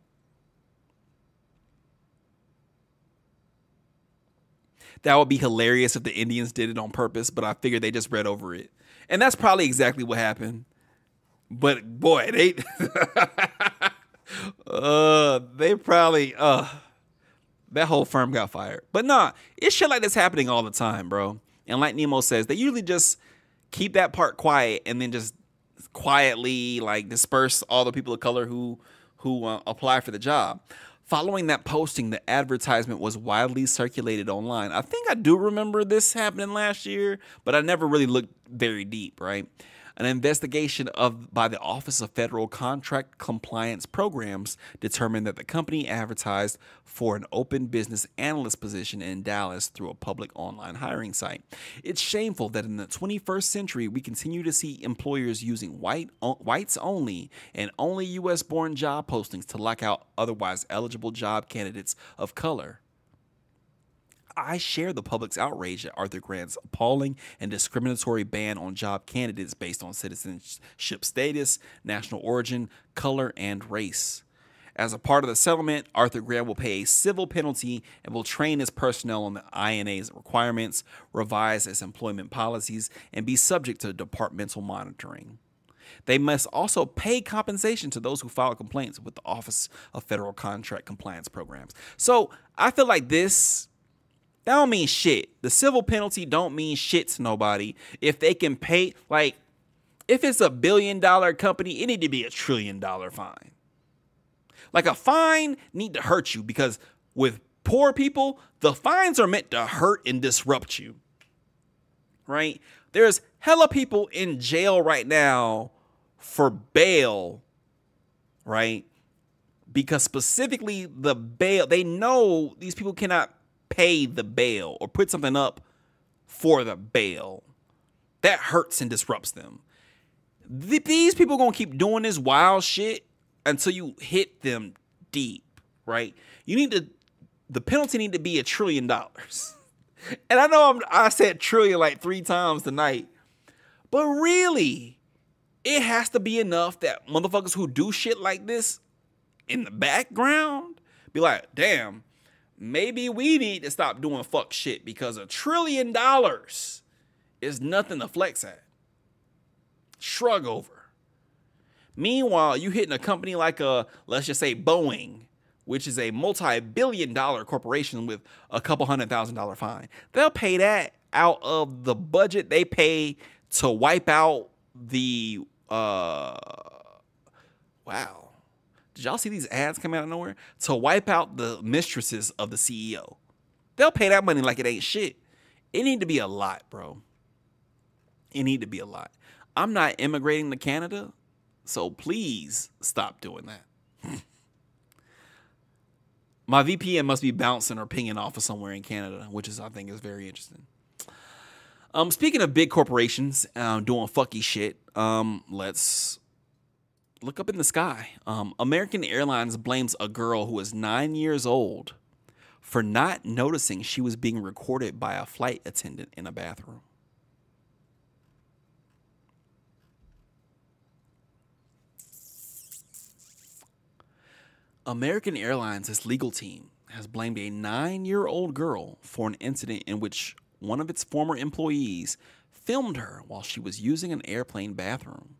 That would be hilarious if the Indians did it on purpose, but I figured they just read over it. And that's probably exactly what happened. But boy, they probably that whole firm got fired. But nah, it's shit like this happening all the time, bro. And like Nemo says, they usually just keep that part quiet and then just quietly like disperse all the people of color who apply for the job. Following that posting, the advertisement was widely circulated online. I think I do remember this happening last year, but I never really looked very deep, right? An investigation by the Office of Federal Contract Compliance Programs determined that the company advertised for an open business analyst position in Dallas through a public online hiring site. It's shameful that in the 21st century, we continue to see employers using whites only and only U.S.-born job postings to lock out otherwise eligible job candidates of color. I share the public's outrage at Arthur Grand's appalling and discriminatory ban on job candidates based on citizenship status, national origin, color, and race. As a part of the settlement, Arthur Graham will pay a civil penalty and will train his personnel on the INA's requirements, revise its employment policies, and be subject to departmental monitoring. They must also pay compensation to those who file complaints with the Office of Federal Contract Compliance Programs. So I feel like that don't mean shit. The civil penalty don't mean shit to nobody. If they can pay, like, if it's $1 billion company, it need to be $1 trillion fine. Like, a fine need to hurt you, because with poor people, the fines are meant to hurt and disrupt you. Right? There's hella people in jail right now for bail, right? Because specifically the bail, they know these people cannot pay the bail or put something up for the bail. That hurts and disrupts them. These people gonna keep doing this wild shit until you hit them deep, right? The penalty need to be $1 trillion. And I know I said trillion like 3 times tonight, but really, it has to be enough that motherfuckers who do shit like this in the background be like, damn, maybe we need to stop doing fuck shit, because $1 trillion is nothing to flex at. Shrug over. Meanwhile, you hitting a company like let's just say Boeing, which is a multi-billion-dollar corporation with a couple $100,000 fine. They'll pay that out of the budget they pay to wipe out the wow. Did y'all see these ads come out of nowhere? To wipe out the mistresses of the CEO. They'll pay that money like it ain't shit. It need to be a lot, bro. It need to be a lot. I'm not immigrating to Canada, so please stop doing that. My VPN must be bouncing or pinging off of somewhere in Canada, which I think is very interesting. Speaking of big corporations doing fucky shit, let's look up in the sky. American Airlines blames a girl who is 9 years old for not noticing she was being recorded by a flight attendant in a bathroom. American Airlines' legal team has blamed a 9-year-old girl for an incident in which one of its former employees filmed her while she was using an airplane bathroom.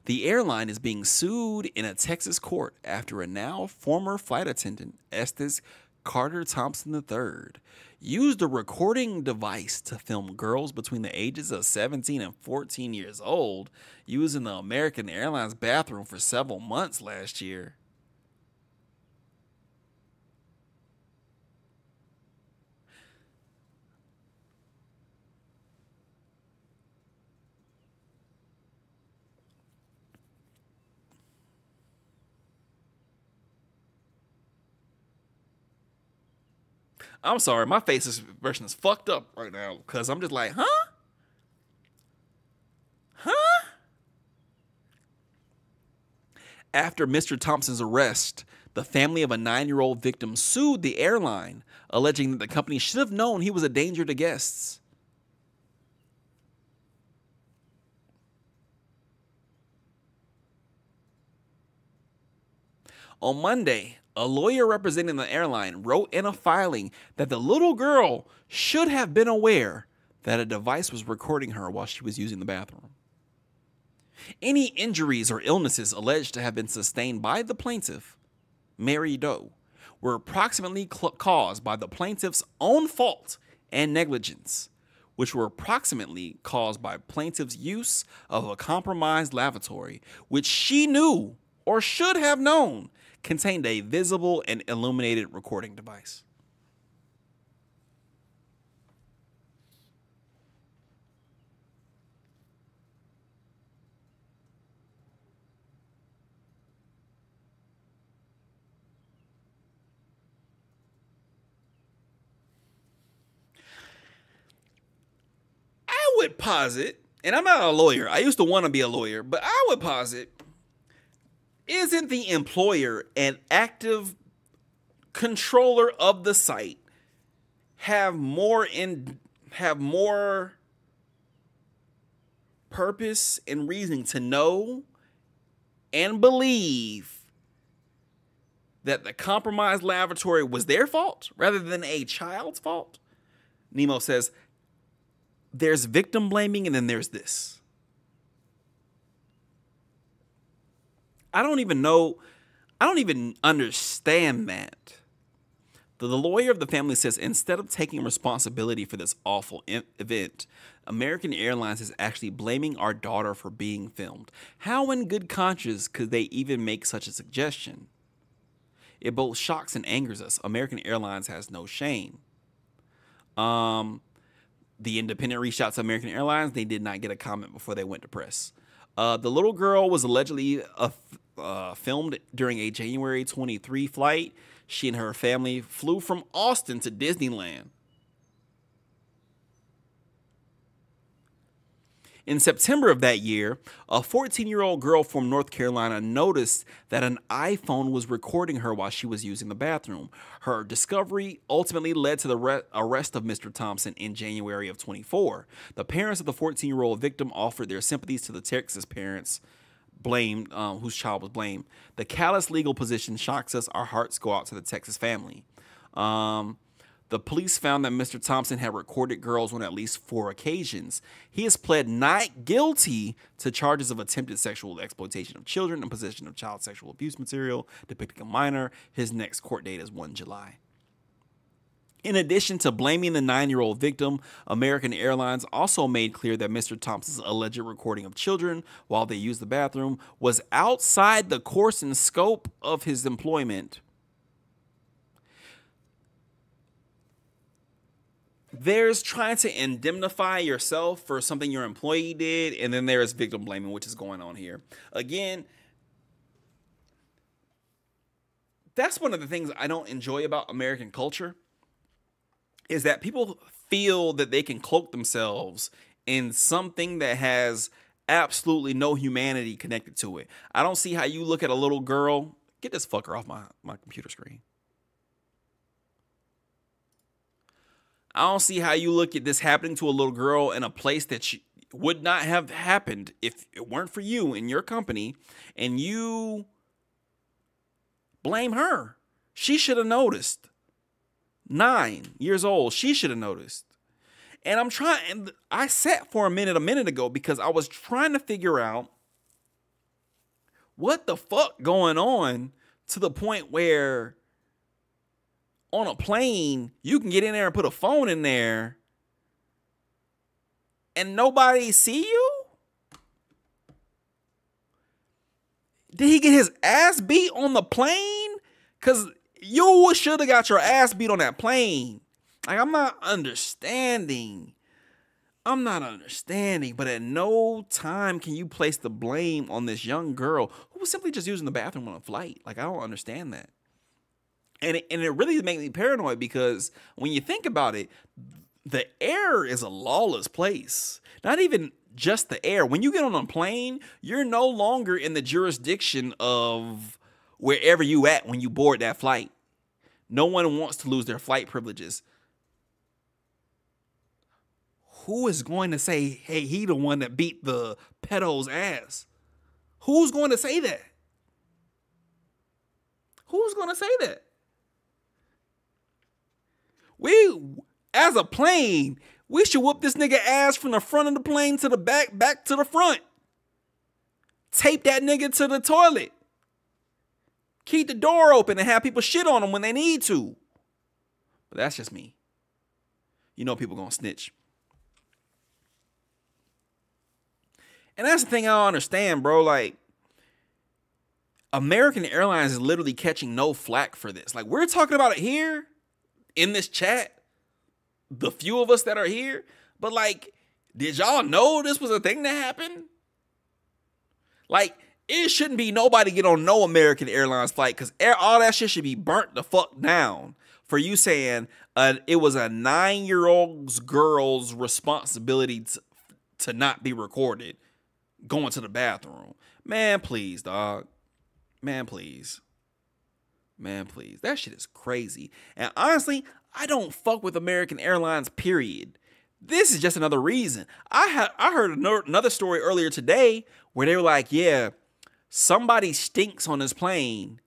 The airline is being sued in a Texas court after a now former flight attendant, Estes Carter Thompson III, used a recording device to film girls between the ages of 17 and 14 years old using the American Airlines bathroom for several months last year. I'm sorry, my face expression is fucked up right now because I'm just like, huh? Huh? After Mr. Thompson's arrest, the family of a 9-year-old victim sued the airline, alleging that the company should have known he was a danger to guests. On Monday, a lawyer representing the airline wrote in a filing that the little girl should have been aware that a device was recording her while she was using the bathroom. Any injuries or illnesses alleged to have been sustained by the plaintiff, Mary Doe, were approximately caused by the plaintiff's own fault and negligence, which were approximately caused by plaintiff's use of a compromised lavatory, which she knew or should have known contained a visible and illuminated recording device. I would posit, and I'm not a lawyer, I used to want to be a lawyer, but I would posit, isn't the employer an active controller of the site, have more purpose and reasoning to know and believe that the compromised lavatory was their fault rather than a child's fault? Nemo says, there's victim blaming and then there's this. I don't even understand that. The lawyer of the family says instead of taking responsibility for this awful event, American Airlines is actually blaming our daughter for being filmed. How in good conscience could they even make such a suggestion? It both shocks and angers us. American Airlines has no shame. The Independent reached out to American Airlines. They did not get a comment before they went to press. The little girl was allegedly filmed during a January 23 flight. She and her family flew from Austin to Disneyland. In September of that year, a 14-year-old girl from North Carolina noticed that an iPhone was recording her while she was using the bathroom. Her discovery ultimately led to the arrest of Mr. Thompson in January of 24. The parents of the 14-year-old victim offered their sympathies to the Texas parents blamed, whose child was blamed. The callous legal position shocks us. Our hearts go out to the Texas family. The police found that Mr. Thompson had recorded girls on at least 4 occasions. He has pled not guilty to charges of attempted sexual exploitation of children and possession of child sexual abuse material depicting a minor. His next court date is 1 July. In addition to blaming the 9-year-old victim, American Airlines also made clear that Mr. Thompson's alleged recording of children while they used the bathroom was outside the course and scope of his employment. There's trying to indemnify yourself for something your employee did, and then there is victim blaming, which is going on here. Again, that's one of the things I don't enjoy about American culture, is that people feel that they can cloak themselves in something that has absolutely no humanity connected to it. I don't see how you look at a little girl. Get this fucker off my computer screen. I don't see how you look at this happening to a little girl in a place that would not have happened if it weren't for you and your company, and you blame her. She should have noticed. 9 years old. She should have noticed. And I sat for a minute ago because I was trying to figure out what the fuck going on to the point where on a plane, you can get in there and put a phone in there and nobody see you? Did he get his ass beat on the plane? Because you should have got your ass beat on that plane. Like, I'm not understanding. But at no time can you place the blame on this young girl who was simply just using the bathroom on a flight. Like, I don't understand that. And it really makes me paranoid because when you think about it, the air is a lawless place. Not even just the air. When you get on a plane, you're no longer in the jurisdiction of wherever you at when you board that flight. No one wants to lose their flight privileges. Who is going to say, hey, he the one that beat the pedo's ass? Who's going to say that? Who's going to say that? As a plane, we should whoop this nigga ass from the front of the plane to the back to the front. Tape that nigga to the toilet. Keep the door open and have people shit on them when they need to. But that's just me. You know people gonna snitch. And that's the thing I don't understand, bro. Like, American Airlines is literally catching no flack for this. Like, we're talking about it here in this chat, the few of us that are here, but like, did y'all know this was a thing that happened? Like, it shouldn't be nobody get on no American Airlines flight because all that shit should be burnt the fuck down for you saying it was a 9-year-old girl's responsibility to not be recorded going to the bathroom. Man, please, dog. Man, please. Man, please. That shit is crazy. And honestly, I don't fuck with American Airlines, period. This is just another reason. I heard another story earlier today where they were like, yeah, somebody stinks on this plane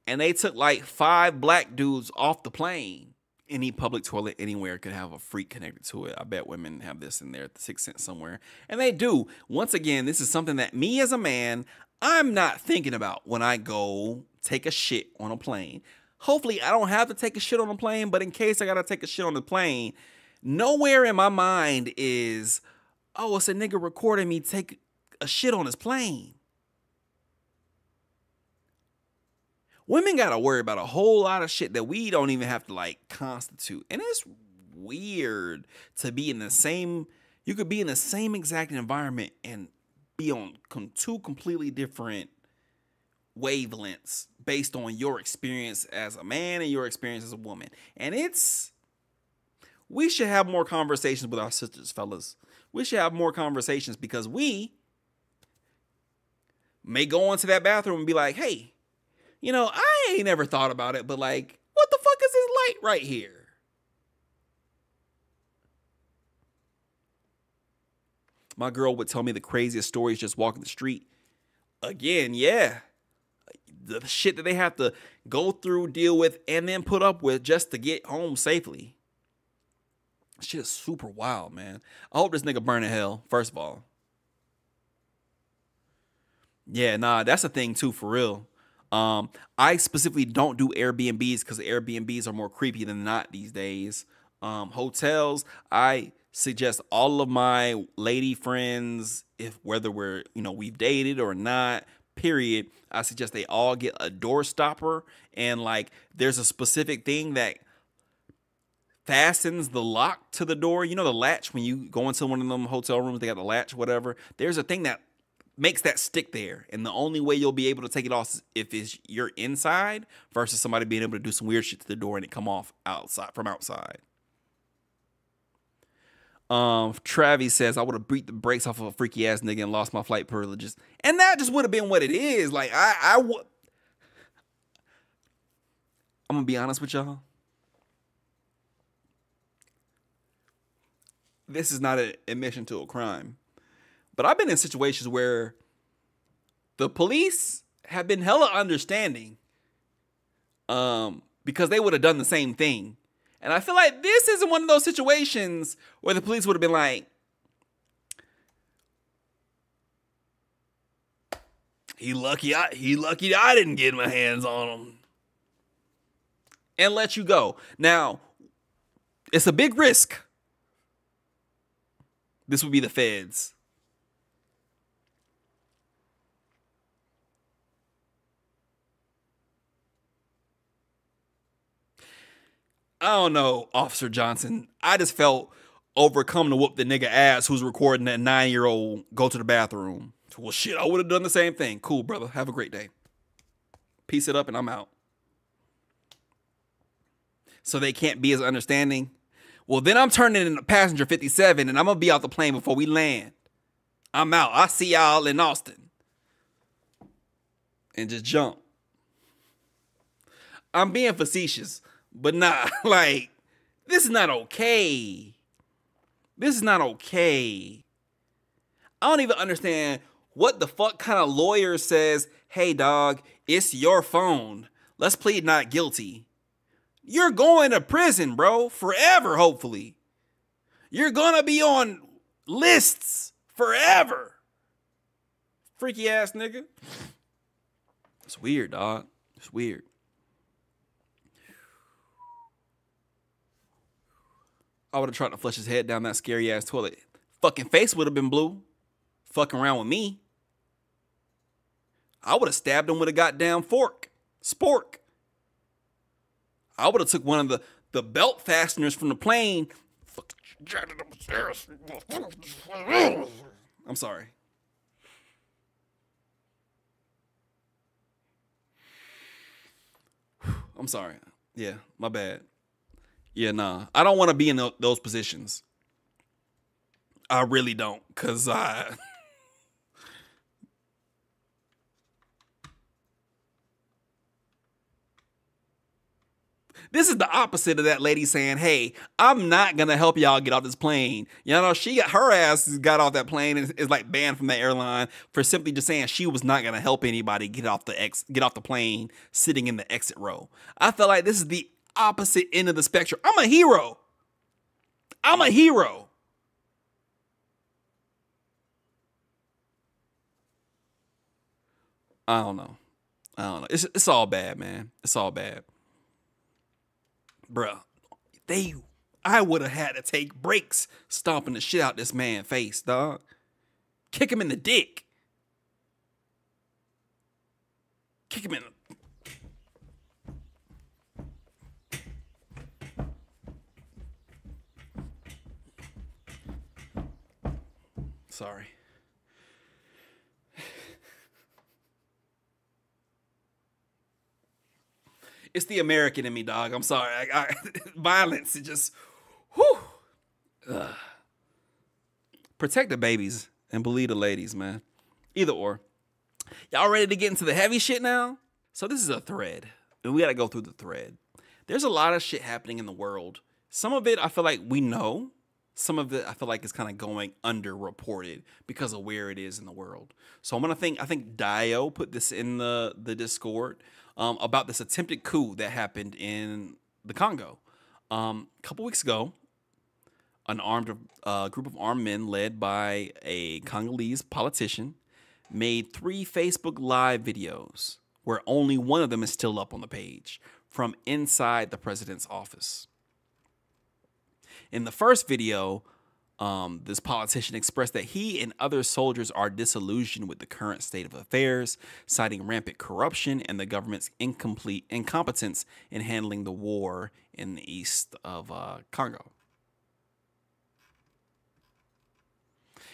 and they took like 5 black dudes off the plane. Any public toilet anywhere could have a freak connected to it. I bet women have this in their 6th sense somewhere. And they do. Once again, this is something that me as a man, I'm not thinking about when I go take a shit on a plane. Hopefully I don't have to take a shit on a plane, but in case I gotta take a shit on the plane, nowhere in my mind is, oh, it's a nigga recording me take a shit on his plane. Women got to worry about a whole lot of shit that we don't even have to like constitute. And it's weird to be in the same, you could be in the same exact environment and be on 2 completely different wavelengths based on your experience as a man and your experience as a woman. And we should have more conversations with our sisters, fellas. We should have more conversations because we may go into that bathroom and be like, hey, you know, I ain't never thought about it, but like, what the fuck is this light right here? My girl would tell me the craziest stories just walking the street. Again, yeah. The shit that they have to go through, deal with, and then put up with just to get home safely. Shit is super wild, man. I hope this nigga burn in hell, first of all. Yeah, nah, that's a thing too, for real. I specifically don't do Airbnbs because Airbnbs are more creepy than not these days. Hotels, I suggest all of my lady friends, whether we've dated or not, period, I suggest they all get a door stopper, and like there's a specific thing that fastens the lock to the door. You know, the latch when you go into one of them hotel rooms, they got the latch, whatever. There's a thing that makes that stick there, and the only way you'll be able to take it off is if you're inside versus somebody being able to do some weird shit to the door and it come off from outside. Travis says, I would have beat the brakes off of a freaky ass nigga and lost my flight privileges. And that just would have been what it is. Like, I'm gonna be honest with y'all. This is not an admission to a crime. But I've been in situations where the police have been hella understanding because they would have done the same thing. And I feel like this isn't one of those situations where the police would have been like, he lucky I didn't get my hands on him, and let you go. Now, it's a big risk. This would be the feds. I don't know, Officer Johnson. I just felt overcome to whoop the nigga ass who's recording that 9-year-old go to the bathroom. Well, shit, I would have done the same thing. Cool, brother. Have a great day. Piece it up and I'm out. So they can't be as understanding. Well, then I'm turning into passenger 57 and I'm going to be out the plane before we land. I'm out. I see y'all in Austin. And just jump. I'm being facetious. But nah, like, this is not okay. This is not okay. I don't even understand what the fuck kind of lawyer says, hey, dog, it's your phone. Let's plead not guilty. You're going to prison, bro, forever, hopefully. You're going to be on lists forever. Freaky ass nigga. It's weird, dog. It's weird. I would have tried to flush his head down that scary ass toilet. Fucking face would have been blue. Fucking around with me. I would have stabbed him with a goddamn fork. Spork. I would have took one of the belt fasteners from the plane. I'm sorry. I'm sorry. Yeah, my bad. Yeah, nah. I don't want to be in those positions. I really don't, because This is the opposite of that lady saying, hey, I'm not going to help y'all get off this plane. You know, her ass got off that plane and is like banned from the airline for simply just saying she was not going to help anybody get off the plane sitting in the exit row. I feel like this is the opposite end of the spectrum. I'm a hero. I'm a hero. I don't know. It's all bad, man. It's all bad. Bruh, I would have had to take breaks stomping the shit out this man's face, dog. Kick him in the dick. Kick him in the... Sorry. It's the American in me, dog. I'm sorry. Violence, it just, whew. Protect the babies and believe the ladies, man. Either or. Y'all ready to get into the heavy shit now? So this is a thread, and we got to go through the thread. There's a lot of shit happening in the world. Some of it I feel like we know. Some of it I feel like is kind of going underreported because of where it is in the world. So I think Dio put this in the Discord. About this attempted coup that happened in the Congo. A couple weeks ago, an group of armed men led by a Congolese politician made 3 Facebook Live videos where only one of them is still up on the page from inside the president's office. In the first video, this politician expressed that he and other soldiers are disillusioned with the current state of affairs, citing rampant corruption and the government's incompetence in handling the war in the east of Congo.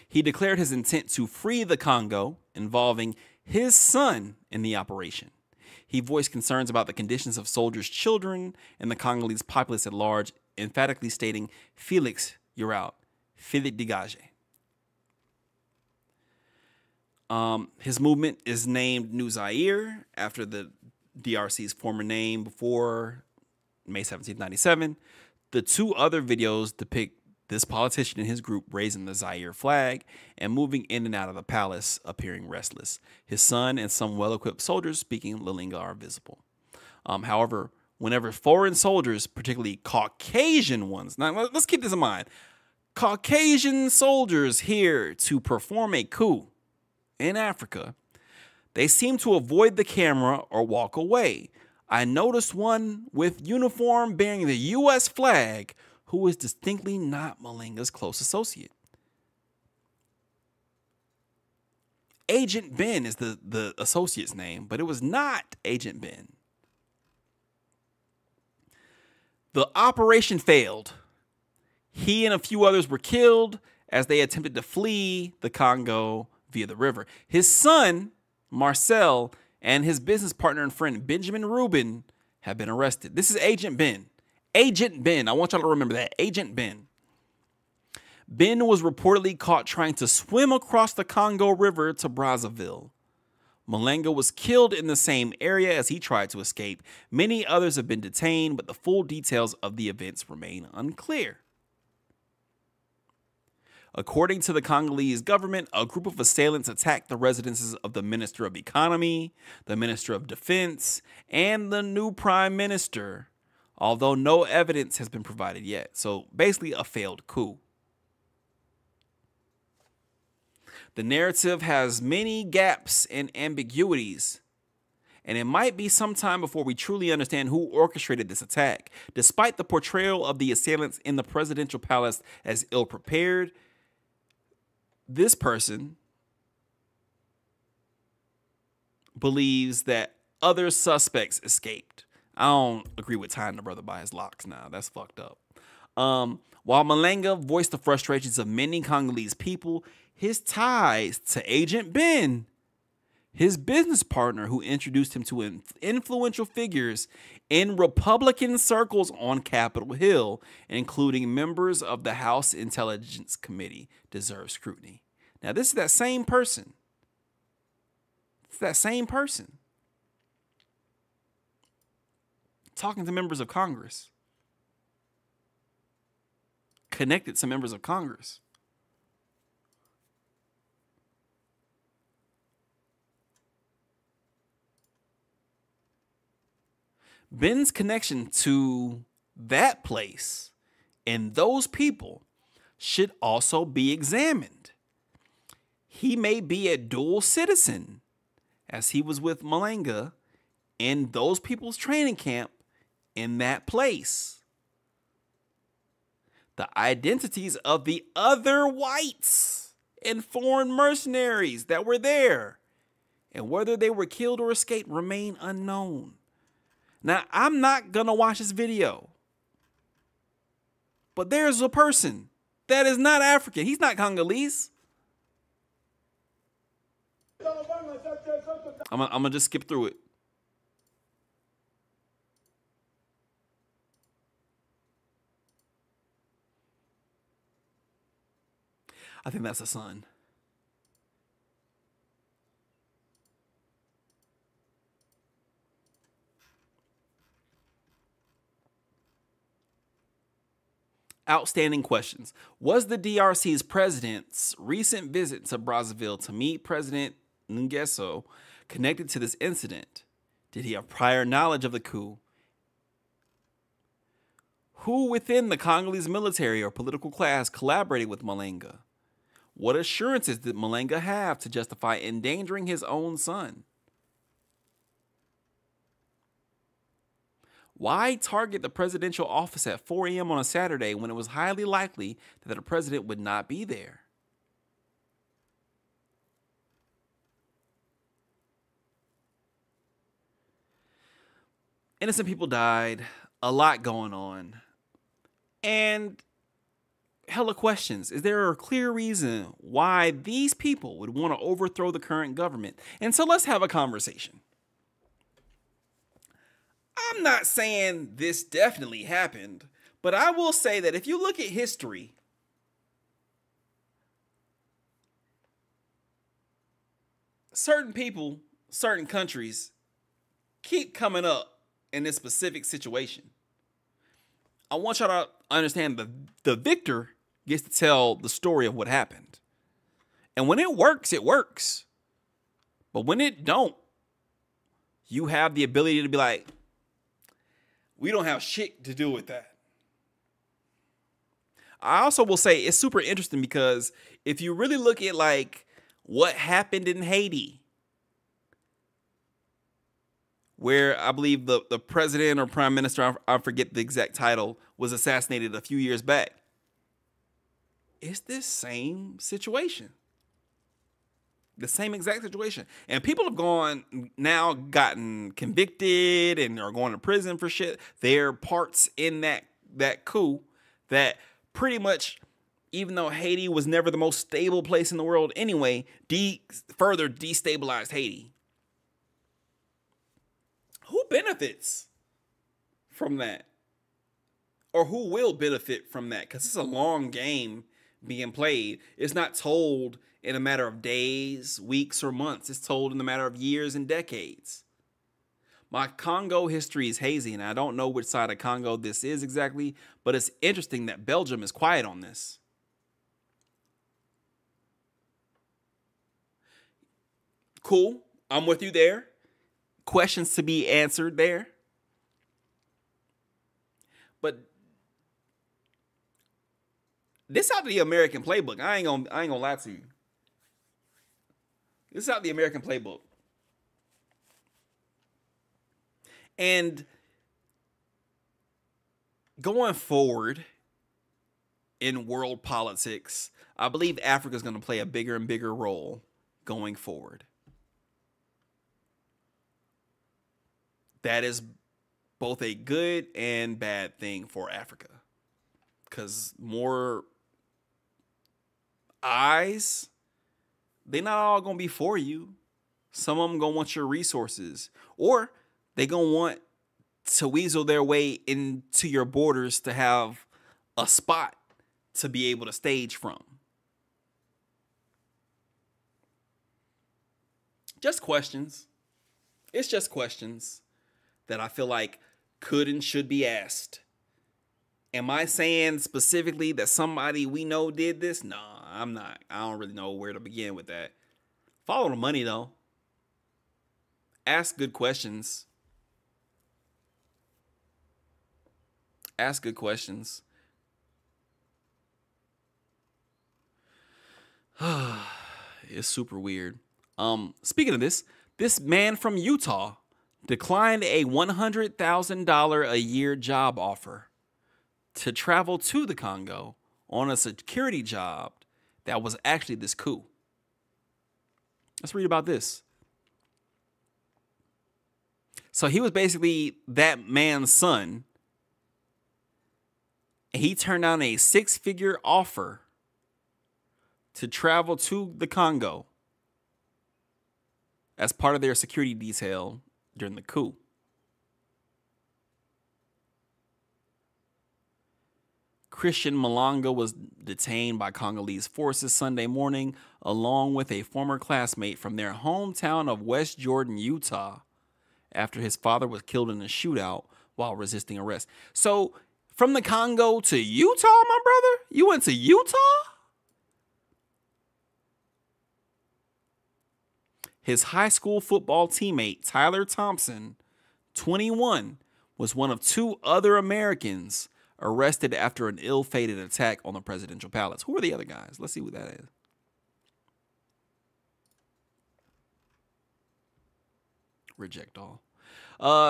He declared his intent to free the Congo, involving his son in the operation. He voiced concerns about the conditions of soldiers' children and the Congolese populace at large, emphatically stating, Felix, you're out. Philippe Degage. His movement is named New Zaire after the DRC's former name before May 17, 1997. The 2 other videos depict this politician and his group raising the Zaire flag and moving in and out of the palace, appearing restless. His son and some well-equipped soldiers speaking Lilinga are visible. However, whenever foreign soldiers, particularly Caucasian ones, now let's keep this in mind, Caucasian soldiers here to perform a coup in Africa, they seem to avoid the camera or walk away. I noticed one with uniform bearing the U.S. flag who is distinctly not Malinga's close associate. Agent Ben is the associate's name, but it was not Agent Ben. The operation failed. He and a few others were killed as they attempted to flee the Congo via the river. His son, Marcel, and his business partner and friend, Benjamin Rubin, have been arrested. This is Agent Ben. Agent Ben. I want y'all to remember that. Agent Ben. Ben was reportedly caught trying to swim across the Congo River to Brazzaville. Malenga was killed in the same area as he tried to escape. Many others have been detained, but the full details of the events remain unclear. According to the Congolese government, a group of assailants attacked the residences of the Minister of Economy, the Minister of Defense, and the new Prime Minister, although no evidence has been provided yet. So basically a failed coup. The narrative has many gaps and ambiguities, and it might be some time before we truly understand who orchestrated this attack. Despite the portrayal of the assailants in the presidential palace as ill-prepared, this person believes that other suspects escaped. I don't agree with tying the brother by his locks now. That's fucked up. While Malenga voiced the frustrations of many Congolese people, his ties to Agent Ben, his business partner who introduced him to influential figures in Republican circles on Capitol Hill, including members of the House Intelligence Committee, deserve scrutiny. Now, this is that same person. It's that same person talking to members of Congress. Connected to members of Congress. Ben's connection to that place and those people should also be examined. He may be a dual citizen, as he was with Malanga in those people's training camp in that place. The identities of the other whites and foreign mercenaries that were there and whether they were killed or escaped remain unknown. Now, I'm not going to watch this video, but there's a person that is not African. He's not Congolese. I'm going to just skip through it. I think that's a son. Outstanding questions. Was the DRC's president's recent visit to Brazzaville to meet President Nguesso connected to this incident? Did he have prior knowledge of the coup? Who within the Congolese military or political class collaborated with Malanga? What assurances did Malanga have to justify endangering his own son? Why target the presidential office at 4 a.m. on a Saturday when it was highly likely that the president would not be there? Innocent people died, a lot going on, and hella questions. Is there a clear reason why these people would want to overthrow the current government? And so let's have a conversation. I'm not saying this definitely happened, but I will say that if you look at history, certain people, certain countries keep coming up in this specific situation. I want y'all to understand the victor gets to tell the story of what happened. And when it works, it works. But when it don't, you have the ability to be like, we don't have shit to do with that. I also will say it's super interesting because if you really look at like what happened in Haiti, where I believe the president or prime minister, I forget the exact title, was assassinated a few years back. It's this same situation. The same exact situation. And people have gotten convicted and are going to prison for shit. There are parts in that coup that pretty much, even though Haiti was never the most stable place in the world anyway, further destabilized Haiti. Who benefits from that? Or who will benefit from that? Because it's a long game being played. It's not told in a matter of days, weeks, or months. It's told in a matter of years and decades. My Congo history is hazy, and I don't know which side of Congo this is exactly, but it's interesting that Belgium is quiet on this. Cool. I'm with you there. Questions to be answered there. But this out of the American playbook. I ain't gonna lie to you. This is out the American playbook. And going forward in world politics, I believe Africa is going to play a bigger and bigger role going forward. That is both a good and bad thing for Africa. Because more eyes, they're not all going to be for you. Some of them going to want your resources. Or they going to want to weasel their way into your borders to have a spot to be able to stage from. Just questions. It's just questions that I feel like could and should be asked. Am I saying specifically that somebody we know did this? No, I'm not. I don't really know where to begin with that. Follow the money, though. Ask good questions. Ask good questions. It's super weird. Speaking of this man from Utah declined a $100,000 a year job offer to travel to the Congo on a security job that was actually this coup. Let's read about this. So he was basically that man's son. And he turned down a 6-figure offer to travel to the Congo as part of their security detail during the coup. Christian Malonga was detained by Congolese forces Sunday morning, along with a former classmate from their hometown of West Jordan, Utah, after his father was killed in a shootout while resisting arrest. So, from the Congo to Utah, my brother? You went to Utah? His high school football teammate, Tyler Thompson, 21, was one of 2 other Americans arrested after an ill-fated attack on the presidential palace. Who are the other guys? Let's see who that is. Reject all.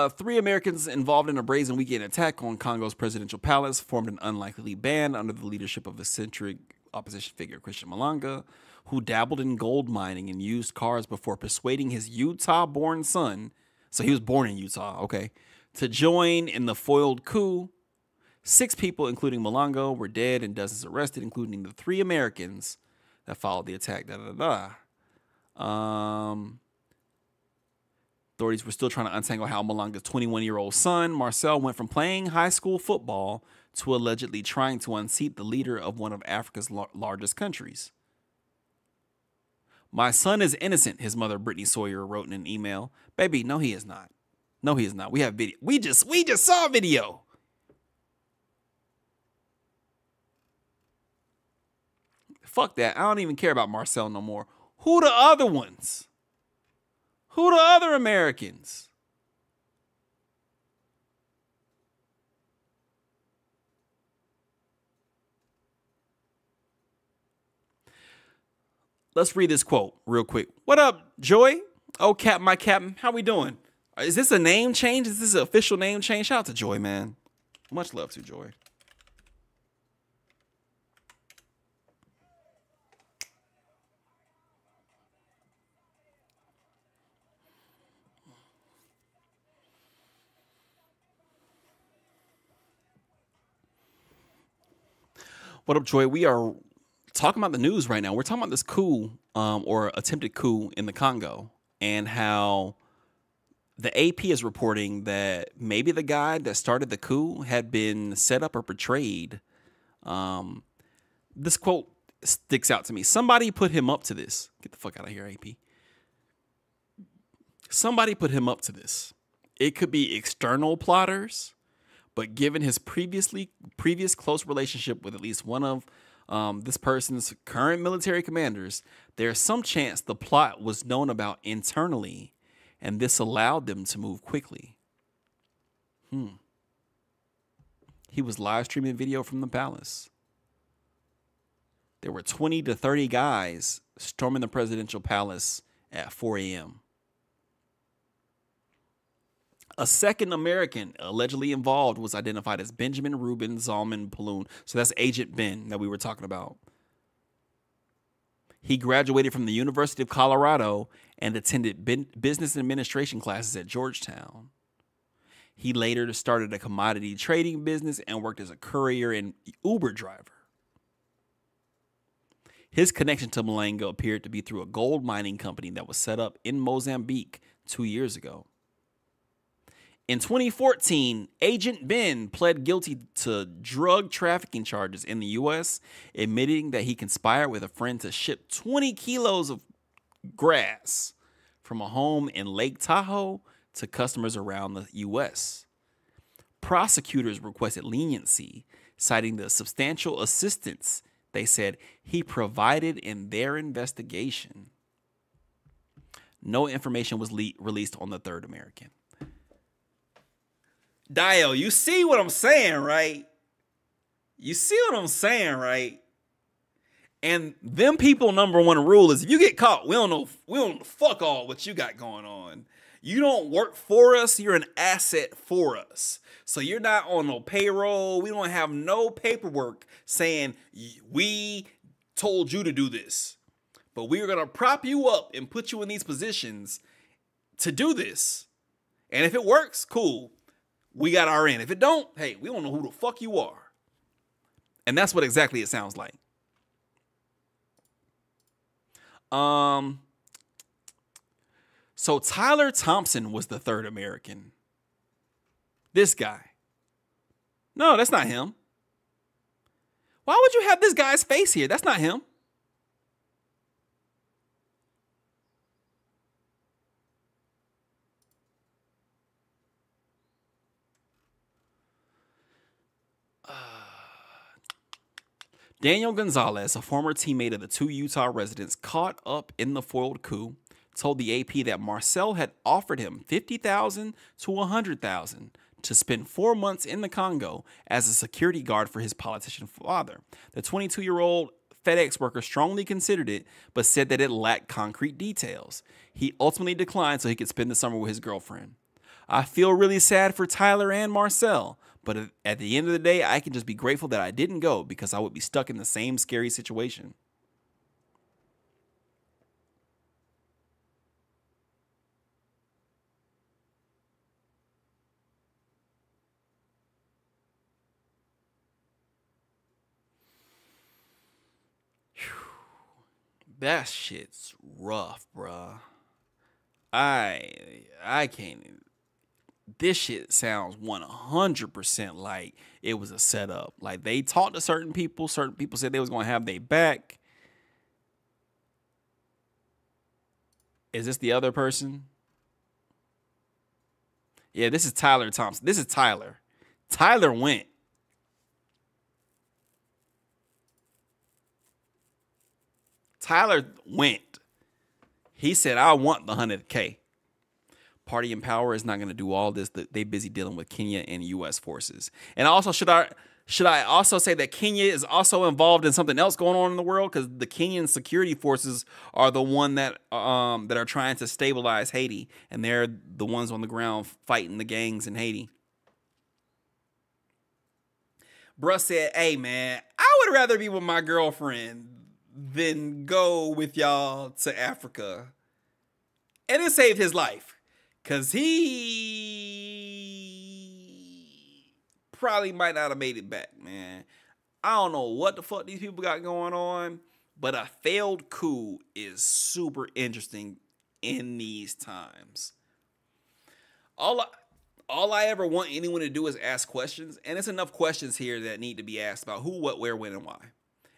3 Americans involved in a brazen weekend attack on Congo's presidential palace formed an unlikely band under the leadership of eccentric opposition figure Christian Malonga, who dabbled in gold mining and used cars before persuading his Utah-born son, so he was born in Utah, okay, to join in the foiled coup. 6 people, including Malonga, were dead and dozens arrested, including the 3 Americans that followed the attack. Authorities were still trying to untangle how Malonga's 21-year-old son, Marcel, went from playing high school football to allegedly trying to unseat the leader of one of Africa's largest countries. My son is innocent, his mother, Brittany Sawyer, wrote in an email. Baby, no, he is not. No, he is not. We have video. We just saw a video. Fuck that. I don't even care about Marcel no more. Who the other ones? Who the other Americans? Let's read this quote real quick. What up, Joy? Oh, my captain. How we doing? Is this a name change? Is this an official name change? Shout out to Joy, man. Much love to Joy. What up, Joy? We are talking about the news right now. We're talking about this coup or attempted coup in the Congo and how the AP is reporting that maybe the guy that started the coup had been set up or betrayed. This quote sticks out to me. Somebody put him up to this. Get the fuck out of here, AP. Somebody put him up to this. It could be external plotters, but given his previous close relationship with at least one of this person's current military commanders, there's some chance the plot was known about internally, and this allowed them to move quickly. He was live streaming video from the palace. There were 20 to 30 guys storming the presidential palace at 4 a.m. A second American allegedly involved was identified as Benjamin Ruben Zalman Paloon. So that's Agent Ben that we were talking about. He graduated from the University of Colorado and attended business administration classes at Georgetown. He later started a commodity trading business and worked as a courier and Uber driver. His connection to Malanga appeared to be through a gold mining company that was set up in Mozambique 2 years ago. In 2014, Agent Ben pled guilty to drug trafficking charges in the U.S., admitting that he conspired with a friend to ship 20 kilos of grass from a home in Lake Tahoe to customers around the U.S. Prosecutors requested leniency, citing the substantial assistance they said he provided in their investigation. No information was released on the third American. Dio, you see what I'm saying, right? You see what I'm saying, right? And them people, number one rule is if you get caught, we don't know fuck all what you got going on. You don't work for us, you're an asset for us. So you're not on no payroll. We don't have no paperwork saying we told you to do this. But we're going to prop you up and put you in these positions to do this. And if it works, cool. We got our end. If it don't, hey, we don't know who the fuck you are. And that's what exactly it sounds like. So Tyler Thompson was the third American. This guy. No, that's not him. Why would you have this guy's face here? That's not him. Daniel Gonzalez, a former teammate of the two Utah residents caught up in the foiled coup, told the AP that Marcel had offered him $50,000 to $100,000 to spend 4 months in the Congo as a security guard for his politician father. The 22-year-old FedEx worker strongly considered it, but said that it lacked concrete details. He ultimately declined so he could spend the summer with his girlfriend. I feel really sad for Tyler and Marcel, but at the end of the day, I can just be grateful that I didn't go because I would be stuck in the same scary situation. That shit's rough, bruh. I can't. This shit sounds 100% like it was a setup. Like they talked to certain people said they was gonna have their back. Is this the other person? Yeah, this is Tyler Thompson. This is Tyler. Tyler went. Tyler went. He said, I want the 100K. Party in power is not going to do all this. They busy dealing with Kenya and U.S. forces. And also, should I also say that Kenya is also involved in something else going on in the world? Because the Kenyan security forces are the one that are trying to stabilize Haiti. And they're the ones on the ground fighting the gangs in Haiti. Bruh said, hey, man, I would rather be with my girlfriend than go with y'all to Africa. And it saved his life. Because he probably might not have made it back, man. I don't know what the fuck these people got going on, but a failed coup is super interesting in these times. All I ever want anyone to do is ask questions, and it's enough questions here that need to be asked about who, what, where, when, and why.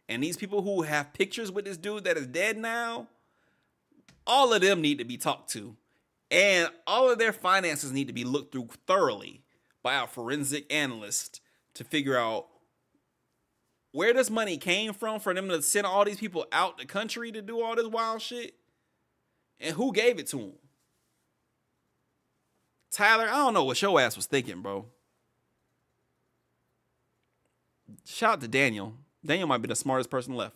And these people who have pictures with this dude that is dead now, all of them need to be talked to. And all of their finances need to be looked through thoroughly by a forensic analyst to figure out where this money came from for them to send all these people out the country to do all this wild shit. And who gave it to them. Tyler, I don't know what your ass was thinking, bro. Shout out to Daniel. Daniel might be the smartest person left.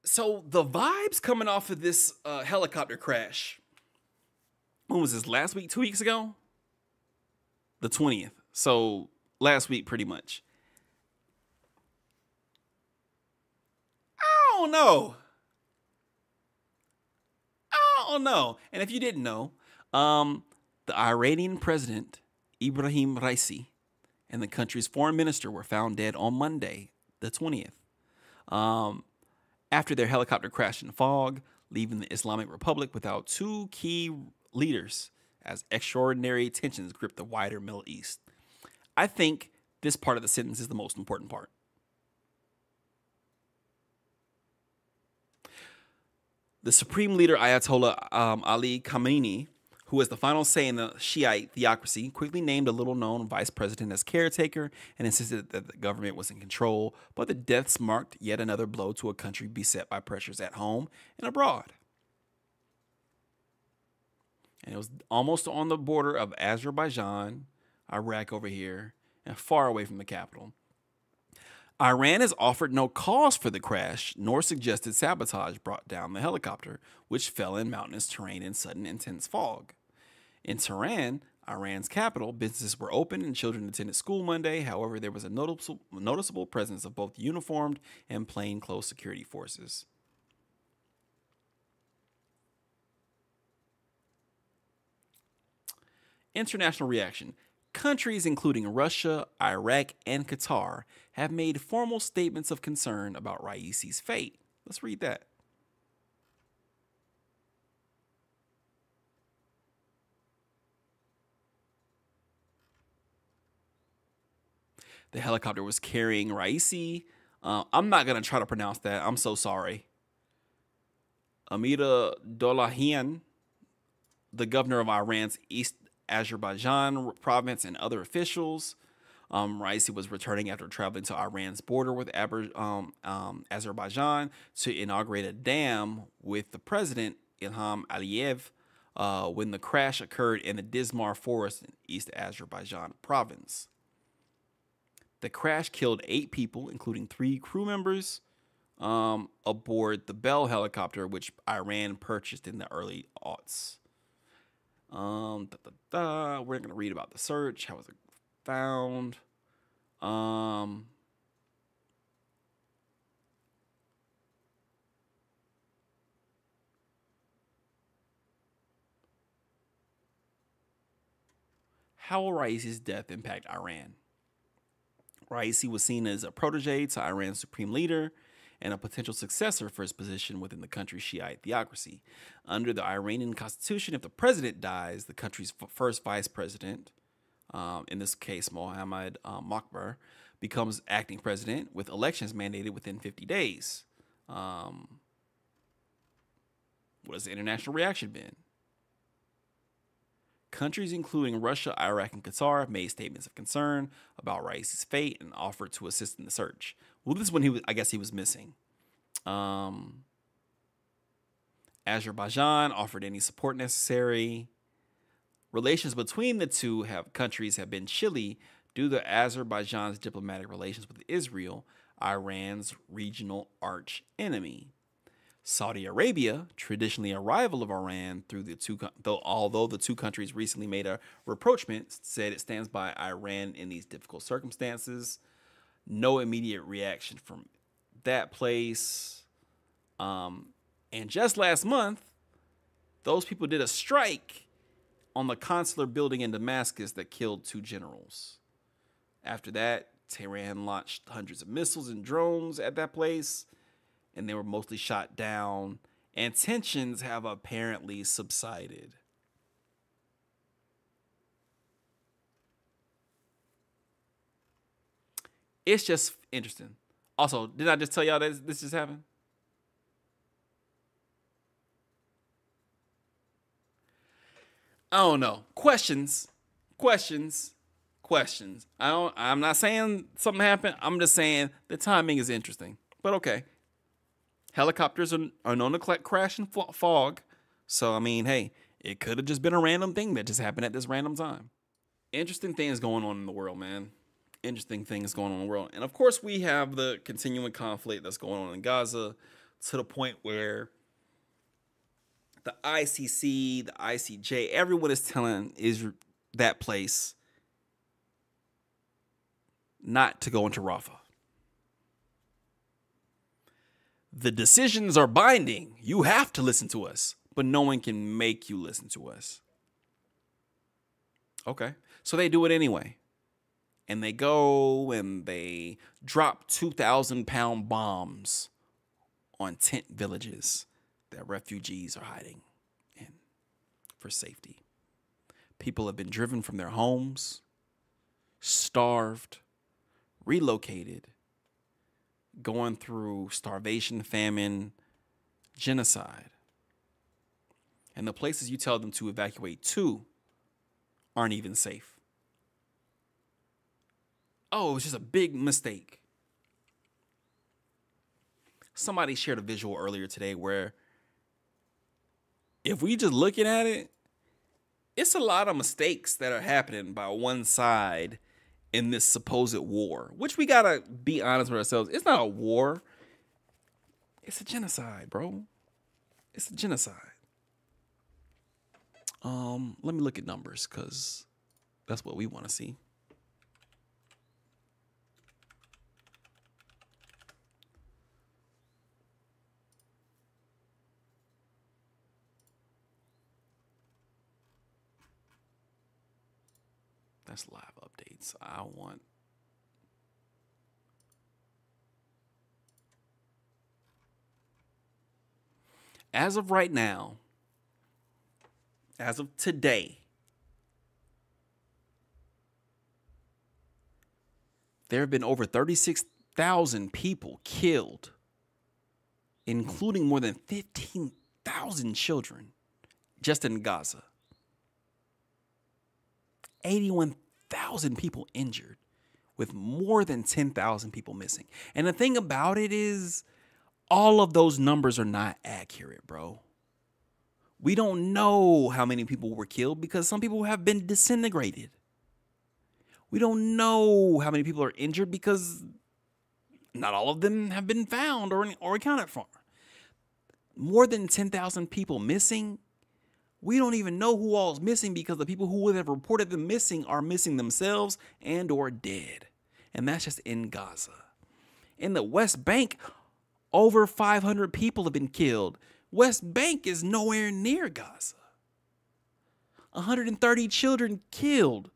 So the vibes coming off of this helicopter crash. When was this? Last week? 2 weeks ago? The 20th. So last week, pretty much. I don't know. And if you didn't know, the Iranian president, Ibrahim Raisi, and the country's foreign minister were found dead on Monday, the 20th. After their helicopter crashed in fog, leaving the Islamic Republic without two key leaders as extraordinary tensions grip the wider Middle East. I think this part of the sentence is the most important part. The supreme leader Ayatollah Ali Khamenei, who has the final say in the Shiite theocracy, quickly named a little-known vice president as caretaker and insisted that the government was in control, but the deaths marked yet another blow to a country beset by pressures at home and abroad. And it was almost on the border of Azerbaijan, Iraq over here, and far away from the capital. Iran has offered no cause for the crash, nor suggested sabotage brought down the helicopter, which fell in mountainous terrain in sudden intense fog. In Tehran, Iran's capital, businesses were open and children attended school Monday. However, there was a noticeable presence of both uniformed and plainclothes security forces. International reaction. Countries including Russia, Iraq, and Qatar have made formal statements of concern about Raisi's fate. Let's read that. The helicopter was carrying Raisi. I'm not going to try to pronounce that. I'm so sorry. Amira Dolahian, the governor of Iran's East Azerbaijan province, and other officials. Raisi was returning after traveling to Iran's border with Azerbaijan to inaugurate a dam with the president, Ilham Aliyev, when the crash occurred in the Dizmar forest in East Azerbaijan province. The crash killed 8 people, including 3 crew members, aboard the Bell helicopter, which Iran purchased in the early aughts. We're going to read about the search. How was it found? How will Raisi's death impact Iran? Raisi was seen as a protege to Iran's supreme leader and a potential successor for his position within the country's Shiite theocracy. Under the Iranian constitution, if the president dies, the country's first vice president, in this case Mohammad Mokhbar, becomes acting president with elections mandated within 50 days. What has the international reaction been? Countries including Russia, Iraq, and Qatar have made statements of concern about Raisi's fate and offered to assist in the search. Well, this is when I guess he was missing. Azerbaijan offered any support necessary. Relations between the two countries have been chilly due to Azerbaijan's diplomatic relations with Israel, Iran's regional arch enemy. Saudi Arabia, traditionally a rival of Iran, although the two countries recently made a rapprochement, said it stands by Iran in these difficult circumstances. No immediate reaction from that place. And just last month, those people did a strike on the consular building in Damascus that killed 2 generals. After that, Tehran launched hundreds of missiles and drones at that place, and they were mostly shot down, and tensions have apparently subsided. It's just interesting. Also, did I just tell y'all that this just happened? I don't know. Questions. I'm not saying something happened. I'm just saying the timing is interesting. But okay. Helicopters are known to crash in fog. So, I mean, hey, it could have just been a random thing that just happened at this random time. Interesting things going on in the world, man. Interesting things going on in the world. And, of course, we have the continuing conflict that's going on in Gaza to the point where the ICC, the ICJ, everyone is telling that place not to go into Rafah. The decisions are binding. You have to listen to us, but no one can make you listen to us. Okay, so they do it anyway. And they go and they drop 2,000-pound bombs on tent villages that refugees are hiding in for safety. People have been driven from their homes, starved, relocated, going through starvation, famine, genocide. And the places you tell them to evacuate to aren't even safe. Oh, it was just a big mistake. Somebody shared a visual earlier today where if we just looking at it, it's a lot of mistakes that are happening by one side in this supposed war, which we gotta be honest with ourselves. It's not a war. It's a genocide, bro. It's a genocide. Let me look at numbers because that's what we want to see. That's live updates. I want. As of right now, as of today, there have been over 36,000 people killed, including more than 15,000 children just in Gaza. 81,000 people injured, with more than 10,000 people missing. And the thing about it is, all of those numbers are not accurate, bro. We don't know how many people were killed because some people have been disintegrated. We don't know how many people are injured because not all of them have been found or accounted for. More than 10,000 people missing. We don't even know who all is missing because the people who would have reported them missing are missing themselves and or dead. And that's just in Gaza. In the West Bank, over 500 people have been killed. West Bank is nowhere near Gaza. 130 children killed.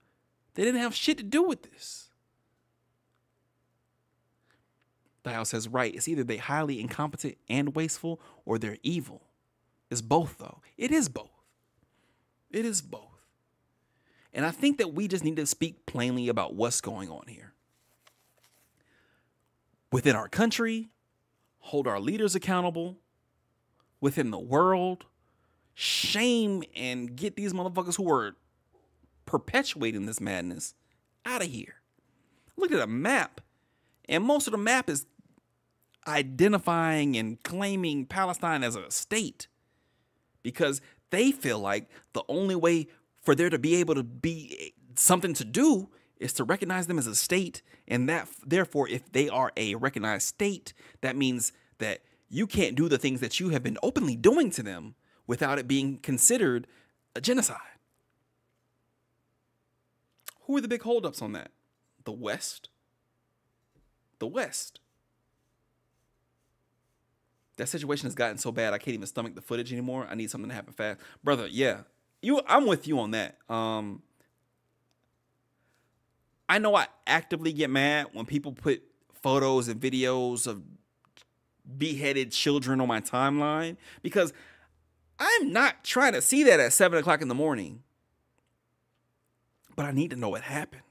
They didn't have shit to do with this. The House says, right, it's either they're highly incompetent and wasteful or they're evil. It's both, though. It is both. It is both. And I think that we just need to speak plainly about what's going on here. Within our country, hold our leaders accountable. Within the world, shame and get these motherfuckers who are perpetuating this madness out of here. Look at a map, and most of the map is identifying and claiming Palestine as a state because they feel like the only way for there to be able to be something to do is to recognize them as a state, and that therefore, if they are a recognized state, that means that you can't do the things that you have been openly doing to them without it being considered a genocide. Who are the big holdups on that? The West. The West. That situation has gotten so bad I can't even stomach the footage anymore. I need something to happen fast. Brother, yeah. I'm with you on that. I know I actively get mad when people put photos and videos of beheaded children on my timeline because I'm not trying to see that at 7 o'clock in the morning. But I need to know what happened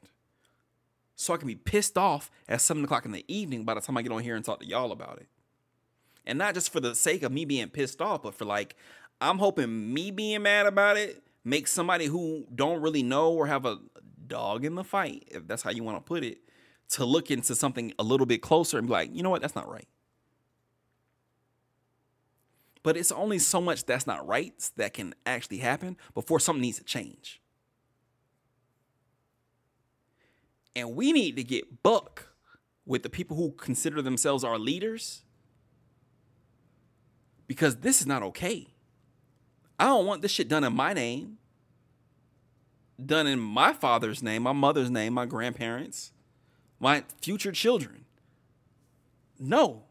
so I can be pissed off at 7 o'clock in the evening by the time I get on here and talk to y'all about it. And not just for the sake of me being pissed off, but for like, I'm hoping me being mad about it makes somebody who don't really know or have a dog in the fight, if that's how you want to put it, to look into something a little bit closer and be like, you know what, that's not right. But it's only so much that's not right that can actually happen before something needs to change. And we need to get buck with the people who consider themselves our leaders because this is not okay. I don't want this shit done in my name, done in my father's name, my mother's name, my grandparents, my future children. No.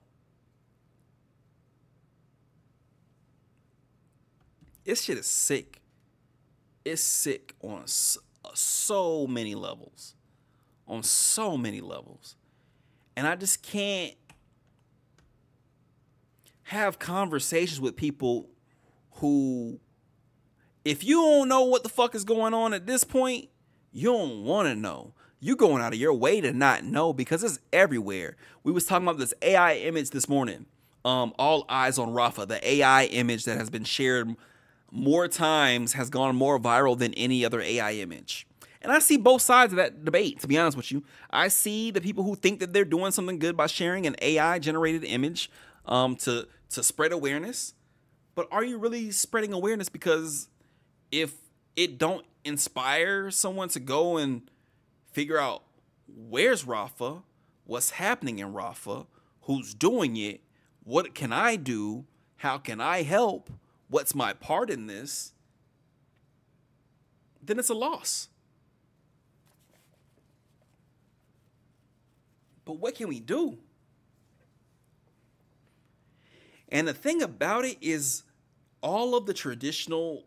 This shit is sick. It's sick on so many levels. On so many levels. And I just can't have conversations with people who, if you don't know what the fuck is going on at this point, you don't want to know. You're going out of your way to not know because it's everywhere. We was talking about this AI image this morning. All eyes on Rafa, the AI image that has been shared more times has gone more viral than any other AI image. And I see both sides of that debate, to be honest with you. I see the people who think that they're doing something good by sharing an AI-generated image to spread awareness. But are you really spreading awareness? Because if it don't inspire someone to go and figure out where's Rafah, what's happening in Rafah, who's doing it, what can I do, how can I help, what's my part in this, then it's a loss. But what can we do? And the thing about it is all of the traditional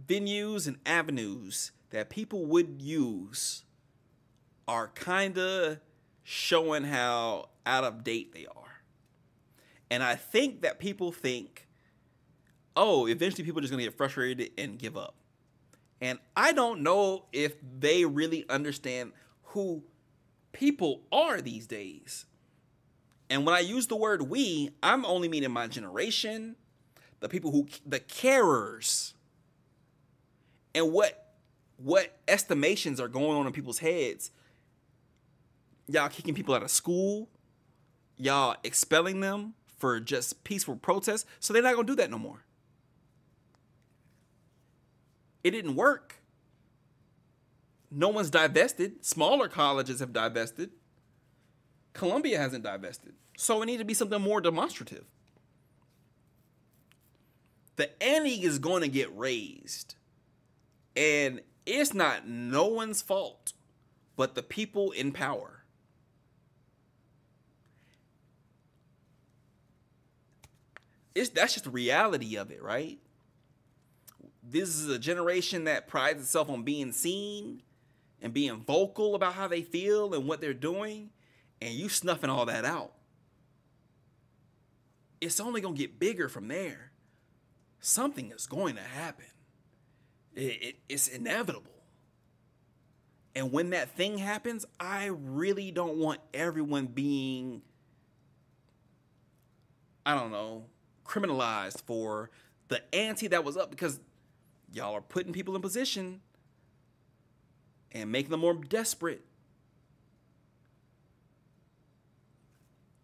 venues and avenues that people would use are kind of showing how out of date they are. And I think that people think, oh, eventually people are just going to get frustrated and give up. And I don't know if they really understand who people are these days. And when I use the word we, I'm only meaning my generation, the people the carers, and what estimations are going on in people's heads. Y'all kicking people out of school, y'all expelling them for just peaceful protests, so they're not gonna do that no more. It didn't work. No one's divested. Smaller colleges have divested. Columbia hasn't divested. So it needs to be something more demonstrative. The ante is going to get raised. And it's not no one's fault but the people in power. That's just the reality of it, right? This is a generation that prides itself on being seen and being vocal about how they feel and what they're doing, and you snuffing all that out. It's only going to get bigger from there. Something is going to happen. It's inevitable. And when that thing happens, I really don't want everyone being, I don't know, criminalized for the ante that was up, because y'all are putting people in position and making them more desperate.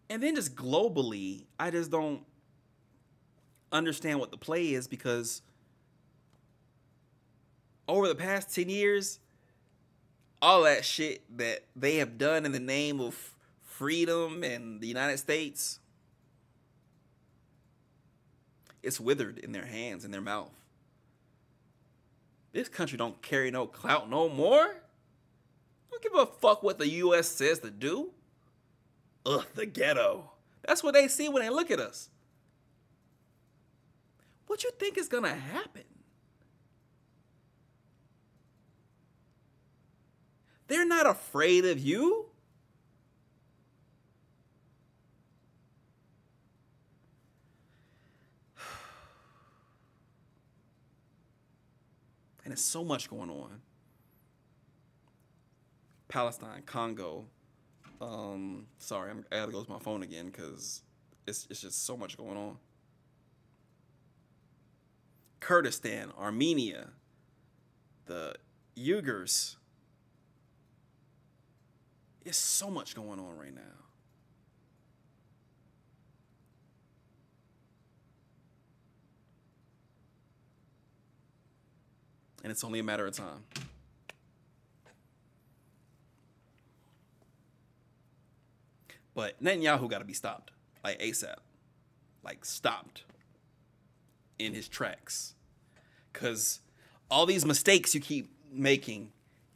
And then just globally, I just don't understand what the play is, because over the past 10 years, all that shit that they have done in the name of freedom and the United States, it's withered in their hands, in their mouth. This country don't carry no clout no more. Don't give a fuck what the U.S. says to do. Ugh, the ghetto. That's what they see when they look at us. What you think is gonna happen? They're not afraid of you. And there's so much going on. Palestine, Congo. Sorry, I gotta go to my phone again because it's just so much going on. Kurdistan, Armenia, the Uyghurs. It's so much going on right now. And it's only a matter of time. But Netanyahu got to be stopped, like ASAP. Like stopped in his tracks. Because all these mistakes you keep making,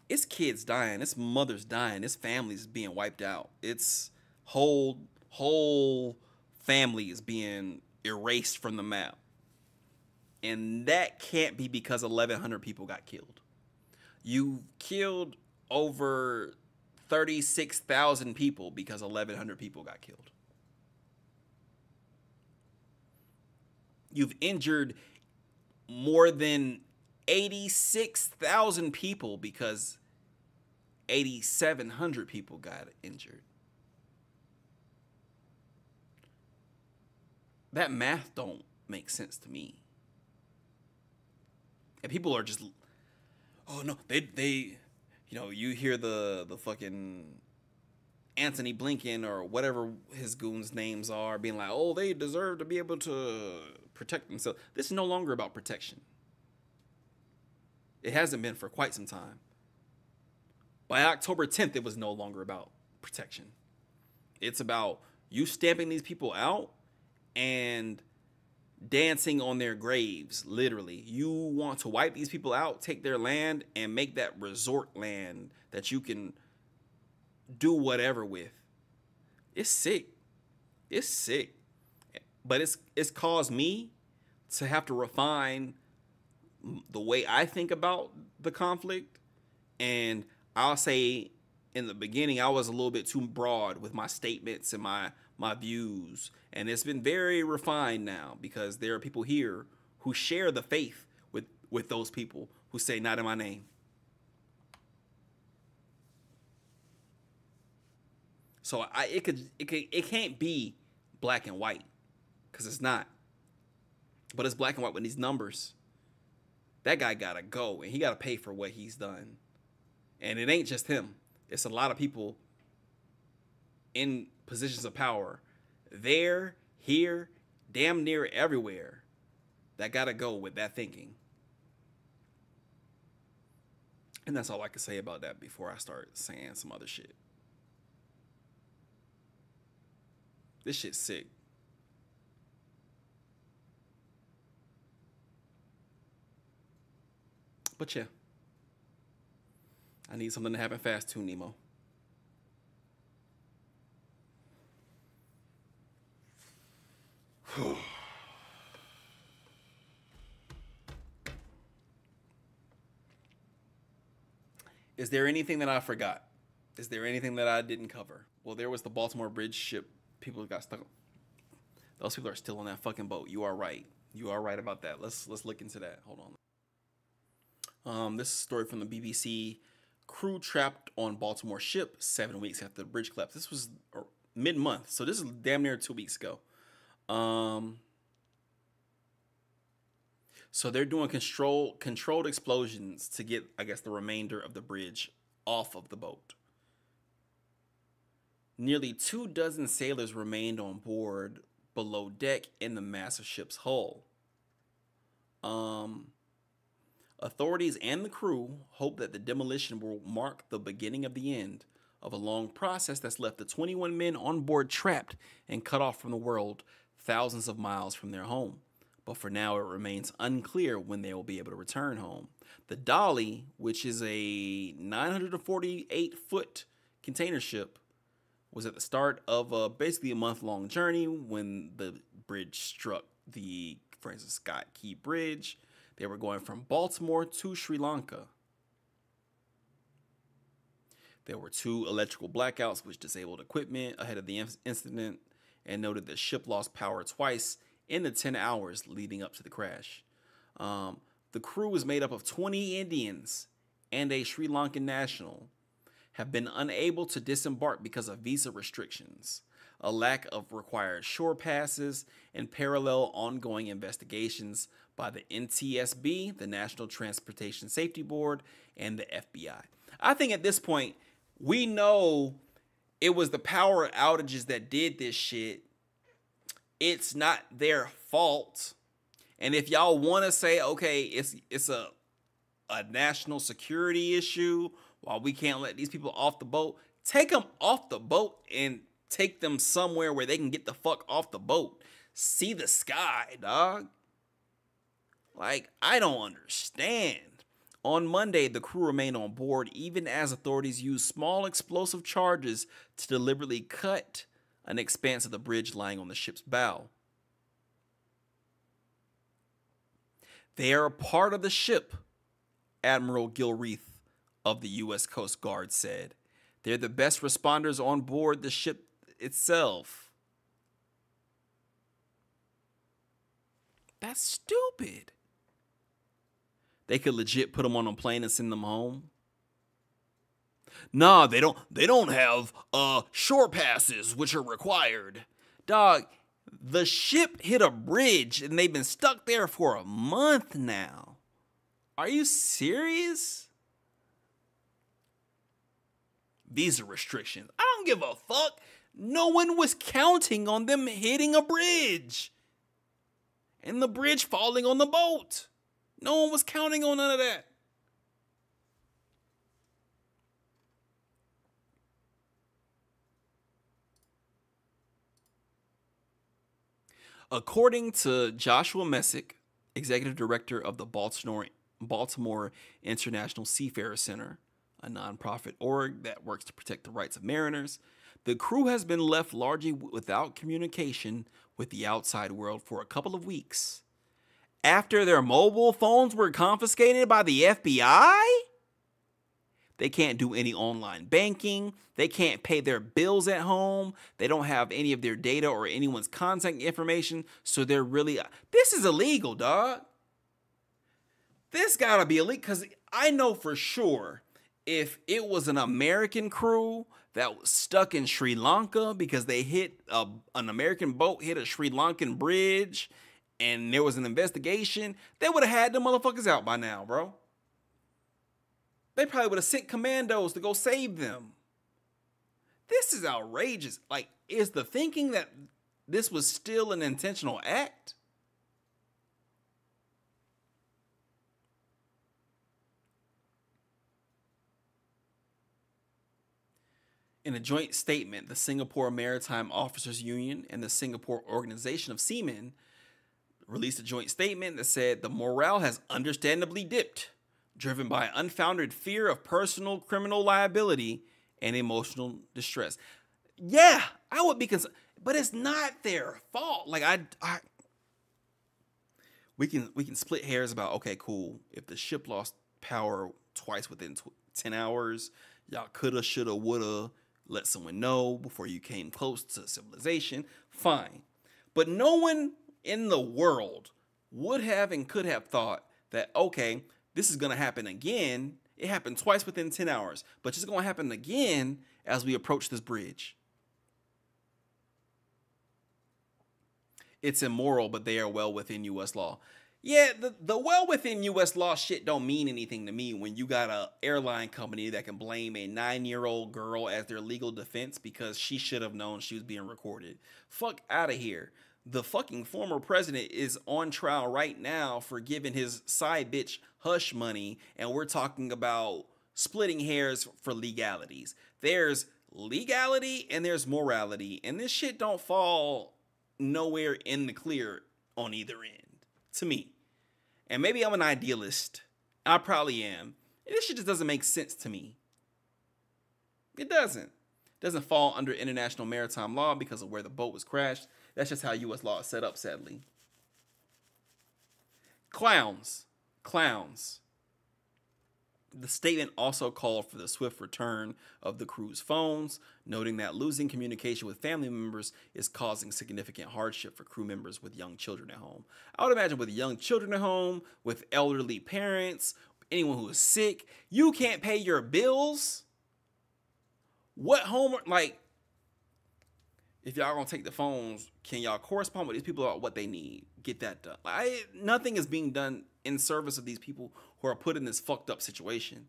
it's kids dying, it's mothers dying, it's families being wiped out. It's whole families being erased from the map. And that can't be because 1,100 people got killed. You killed over 36,000 people because 1,100 people got killed. You've injured more than 86,000 people because 8,700 people got injured. That math don't make sense to me. And people are just, oh no, they you know, you hear the fucking Anthony Blinken or whatever his goons' names are being like, oh, they deserve to be able to protect themselves. This is no longer about protection. It hasn't been for quite some time. By October 10th, it was no longer about protection. It's about you stamping these people out and dancing on their graves, literally. You want to wipe these people out, take their land, and make that resort land that you can do whatever with. It's sick. It's sick. But it's caused me to have to refine the way I think about the conflict. And I'll say in the beginning, I was a little bit too broad with my statements and my views. And it's been very refined now because there are people here who share the faith with those people who say, not in my name. So it can't be black and white because it's not. But it's black and white with these numbers. That guy gotta go and he gotta pay for what he's done. And it ain't just him. It's a lot of people in positions of power there, here, damn near everywhere that gotta go with that thinking. And that's all I can say about that before I start saying some other shit. This shit's sick. But yeah, I need something to happen fast too, Nemo. Is there anything that I forgot? Is there anything that I didn't cover? Well, there was the Baltimore bridge ship. People got stuck. Those people are still on that fucking boat. You are right. You are right about that. Let's look into that. Hold on. This is a story from the BBC. Crew trapped on Baltimore ship 7 weeks after the bridge collapsed. This was mid-month, so this is damn near 2 weeks ago. So they're doing controlled explosions to get, I guess, the remainder of the bridge off of the boat. Nearly 24 sailors remained on board below deck in the massive ship's hull. Authorities and the crew hope that the demolition will mark the beginning of the end of a long process that's left the 21 men on board trapped and cut off from the world thousands of miles from their home. But for now, it remains unclear when they will be able to return home. The Dolly, which is a 948-foot container ship, was at the start of basically a month-long journey when the bridge struck the Francis Scott Key Bridge. They were going from Baltimore to Sri Lanka. There were 2 electrical blackouts which disabled equipment ahead of the incident and noted the ship lost power twice in the 10 hours leading up to the crash. The crew was made up of 20 Indians and a Sri Lankan national, have been unable to disembark because of visa restrictions, a lack of required shore passes, and parallel ongoing investigations by the NTSB, the National Transportation Safety Board, and the FBI. I think at this point, we know it was the power outages that did this shit. It's not their fault. And if y'all want to say, okay, it's a national security issue, while we can't let these people off the boat, take them off the boat and take them somewhere where they can get the fuck off the boat. See the sky, dog. Like, I don't understand. On Monday, the crew remained on board even as authorities used small explosive charges to deliberately cut an expanse of the bridge lying on the ship's bow. They are a part of the ship, Admiral Gilreath of the U.S. Coast Guard said. They're the best responders on board the ship itself. That's stupid. They could legit put them on a plane and send them home. Nah, they don't have shore passes, which are required. Dog, the ship hit a bridge and they've been stuck there for a month now. Are you serious? Visa restrictions. I don't give a fuck. No one was counting on them hitting a bridge and the bridge falling on the boat. No one was counting on none of that. According to Joshua Messick, executive director of the Baltimore International Seafarer Center, a nonprofit org that works to protect the rights of mariners, the crew has been left largely without communication with the outside world for a couple of weeks. After their mobile phones were confiscated by the FBI? They can't do any online banking. They can't pay their bills at home. They don't have any of their data or anyone's contact information. So they're really... This is illegal, dog. This gotta be illegal, because I know for sure if it was an American crew that was stuck in Sri Lanka because they hit an American boat, hit a Sri Lankan bridge, and there was an investigation, they would have had them motherfuckers out by now, bro. They probably would have sent commandos to go save them. This is outrageous. Like, is the thinking that this was still an intentional act? In a joint statement, the Singapore Maritime Officers Union and the Singapore Organization of Seamen released a joint statement that said the morale has understandably dipped, driven by unfounded fear of personal criminal liability and emotional distress. Yeah, I would be concerned, but it's not their fault. Like we can split hairs about, okay, cool. If the ship lost power twice within 10 hours, y'all coulda, shoulda, woulda let someone know before you came close to civilization. Fine. But no one in the world would have and could have thought that, okay, this is going to happen again. It happened twice within 10 hours, but it's going to happen again as we approach this bridge. It's immoral, but they are well within U.S. law. Yeah, the well within U.S. law shit don't mean anything to me when you got a airline company that can blame a 9-year-old girl as their legal defense because she should have known she was being recorded. Fuck out of here. The fucking former president is on trial right now for giving his side bitch hush money, and we're talking about splitting hairs for legalities. There's legality and there's morality, and this shit don't fall nowhere in the clear on either end, to me. And maybe I'm an idealist. I probably am. And this shit just doesn't make sense to me. It doesn't. It doesn't fall under international maritime law because of where the boat was crashed. That's just how U.S. law is set up, sadly. Clowns. Clowns. The statement also called for the swift return of the crew's phones, noting that losing communication with family members is causing significant hardship for crew members with young children at home. I would imagine with young children at home, with elderly parents, anyone who is sick, you can't pay your bills. What homework, like, if y'all gonna take the phones, can y'all correspond with these people about what they need? Get that done. Nothing is being done in service of these people who are put in this fucked up situation.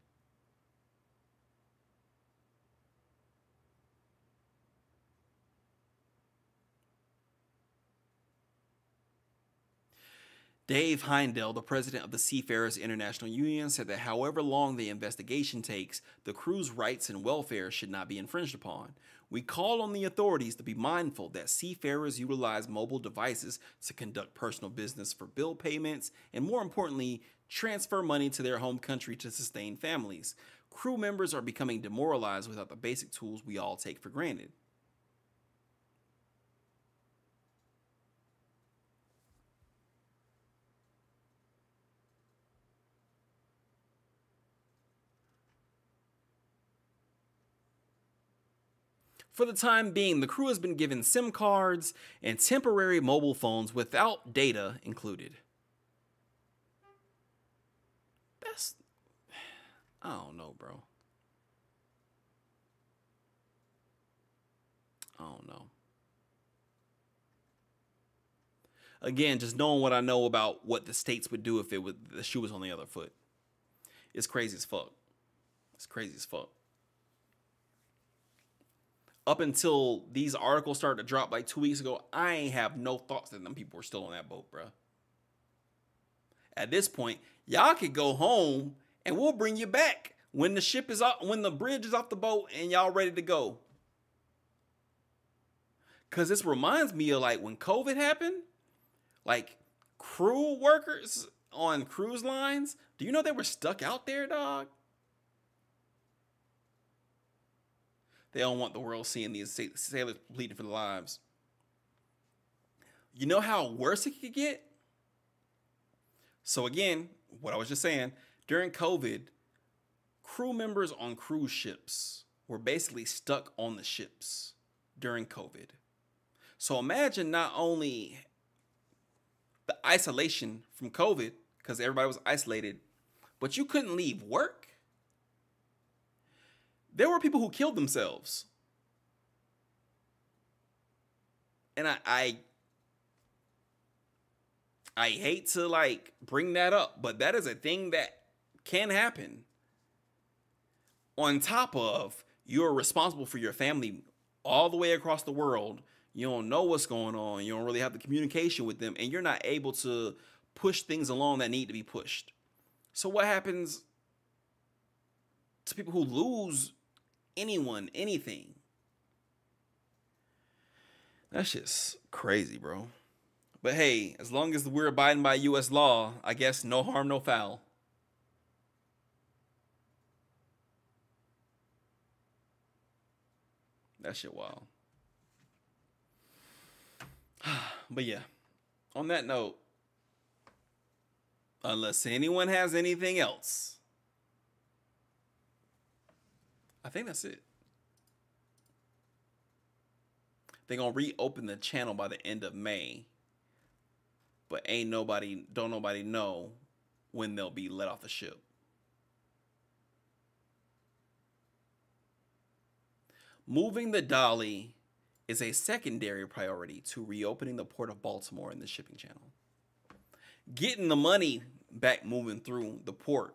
Dave Heindel, the president of the Seafarers International Union, said that however long the investigation takes, the crew's rights and welfare should not be infringed upon. We call on the authorities to be mindful that seafarers utilize mobile devices to conduct personal business for bill payments and, more importantly, transfer money to their home country to sustain families. Crew members are becoming demoralized without the basic tools we all take for granted. For the time being, the crew has been given SIM cards and temporary mobile phones without data included. I don't know, bro. I don't know. Again, just knowing what I know about what the states would do if the shoe was on the other foot. It's crazy as fuck. It's crazy as fuck. Up until these articles started to drop like 2 weeks ago, I ain't have no thoughts that them people were still on that boat, bro. At this point, y'all could go home and we'll bring you back when the ship is off, when the bridge is off the boat and y'all ready to go. Cause this reminds me of like when COVID happened, like crew workers on cruise lines. Do you know they were stuck out there, dog? They don't want the world seeing these sailors pleading for their lives. You know how worse it could get? So again, what I was just saying, during COVID, crew members on cruise ships were basically stuck on the ships during COVID. So imagine not only the isolation from COVID, because everybody was isolated, but you couldn't leave work. There were people who killed themselves. And I hate to like bring that up, but that is a thing that can happen. On top of you're responsible for your family all the way across the world. You don't know what's going on. You don't really have the communication with them, and you're not able to push things along that need to be pushed. So what happens to people who lose anyone, anything? That shit's crazy, bro. But hey, as long as we're abiding by U.S. law, I guess no harm, no foul. That shit wild. But yeah, on that note, unless anyone has anything else, I think that's it. They're going to reopen the channel by the end of May. But don't nobody know when they'll be let off the ship. Moving the Dolly is a secondary priority to reopening the port of Baltimore and the shipping channel. Getting the money back moving through the port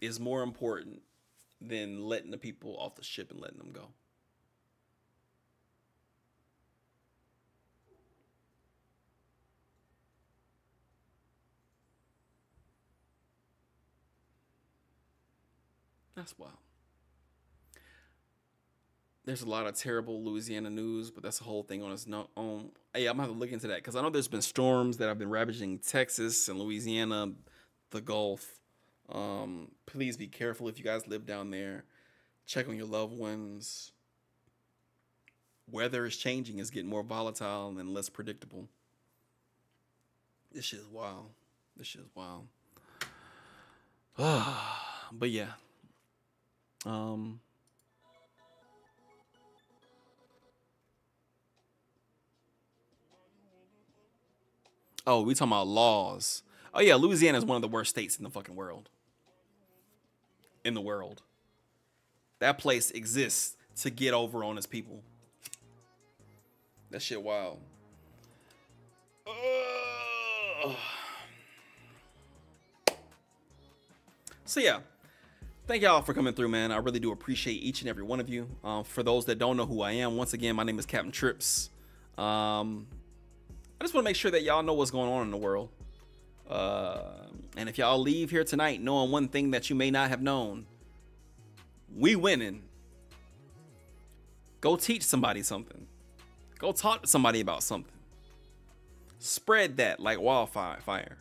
is more important than letting the people off the ship and letting them go. That's wild. There's a lot of terrible Louisiana news, but that's a whole thing on its own. Hey, I'm going to have to look into that because I know there's been storms that have been ravaging Texas and Louisiana, the Gulf. Please be careful if you guys live down there. Check on your loved ones. Weather is changing. It's getting more volatile and less predictable. This shit is wild. This shit is wild. But yeah. Oh, we talking about laws. Oh yeah, Louisiana is one of the worst states in the fucking world. In the world. That place exists to get over on its people. That shit wild. So yeah. Thank y'all for coming through, man. I really do appreciate each and every one of you. For those that don't know who I am, once again, my name is CapnTrippz. I just want to make sure that y'all know what's going on in the world. And if y'all leave here tonight knowing one thing that you may not have known, we winning. Go teach somebody something. Go talk to somebody about something. Spread that like wildfire.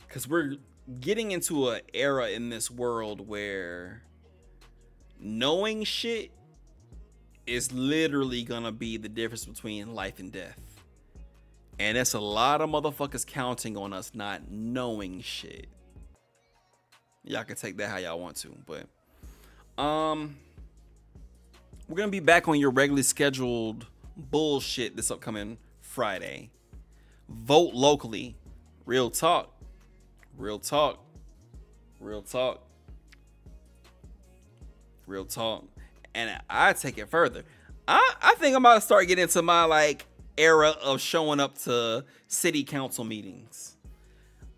Because we're getting into an era in this world where knowing shit is literally gonna be the difference between life and death. And that's a lot of motherfuckers counting on us not knowing shit. Y'all can take that how y'all want to, but we're gonna be back on your regularly scheduled bullshit this upcoming Friday. Vote locally. Real talk. Real talk. Real talk. Real talk. And I take it further. I think I'm about to start getting into my like era of showing up to city council meetings.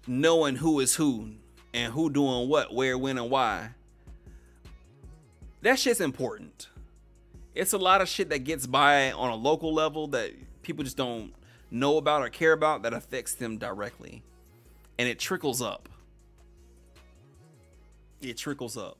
knowing who is who and who doing what, where, when, and why. That shit's important. It's a lot of shit that gets by on a local level that people just don't know about or care about that affects them directly. And it trickles up. It trickles up.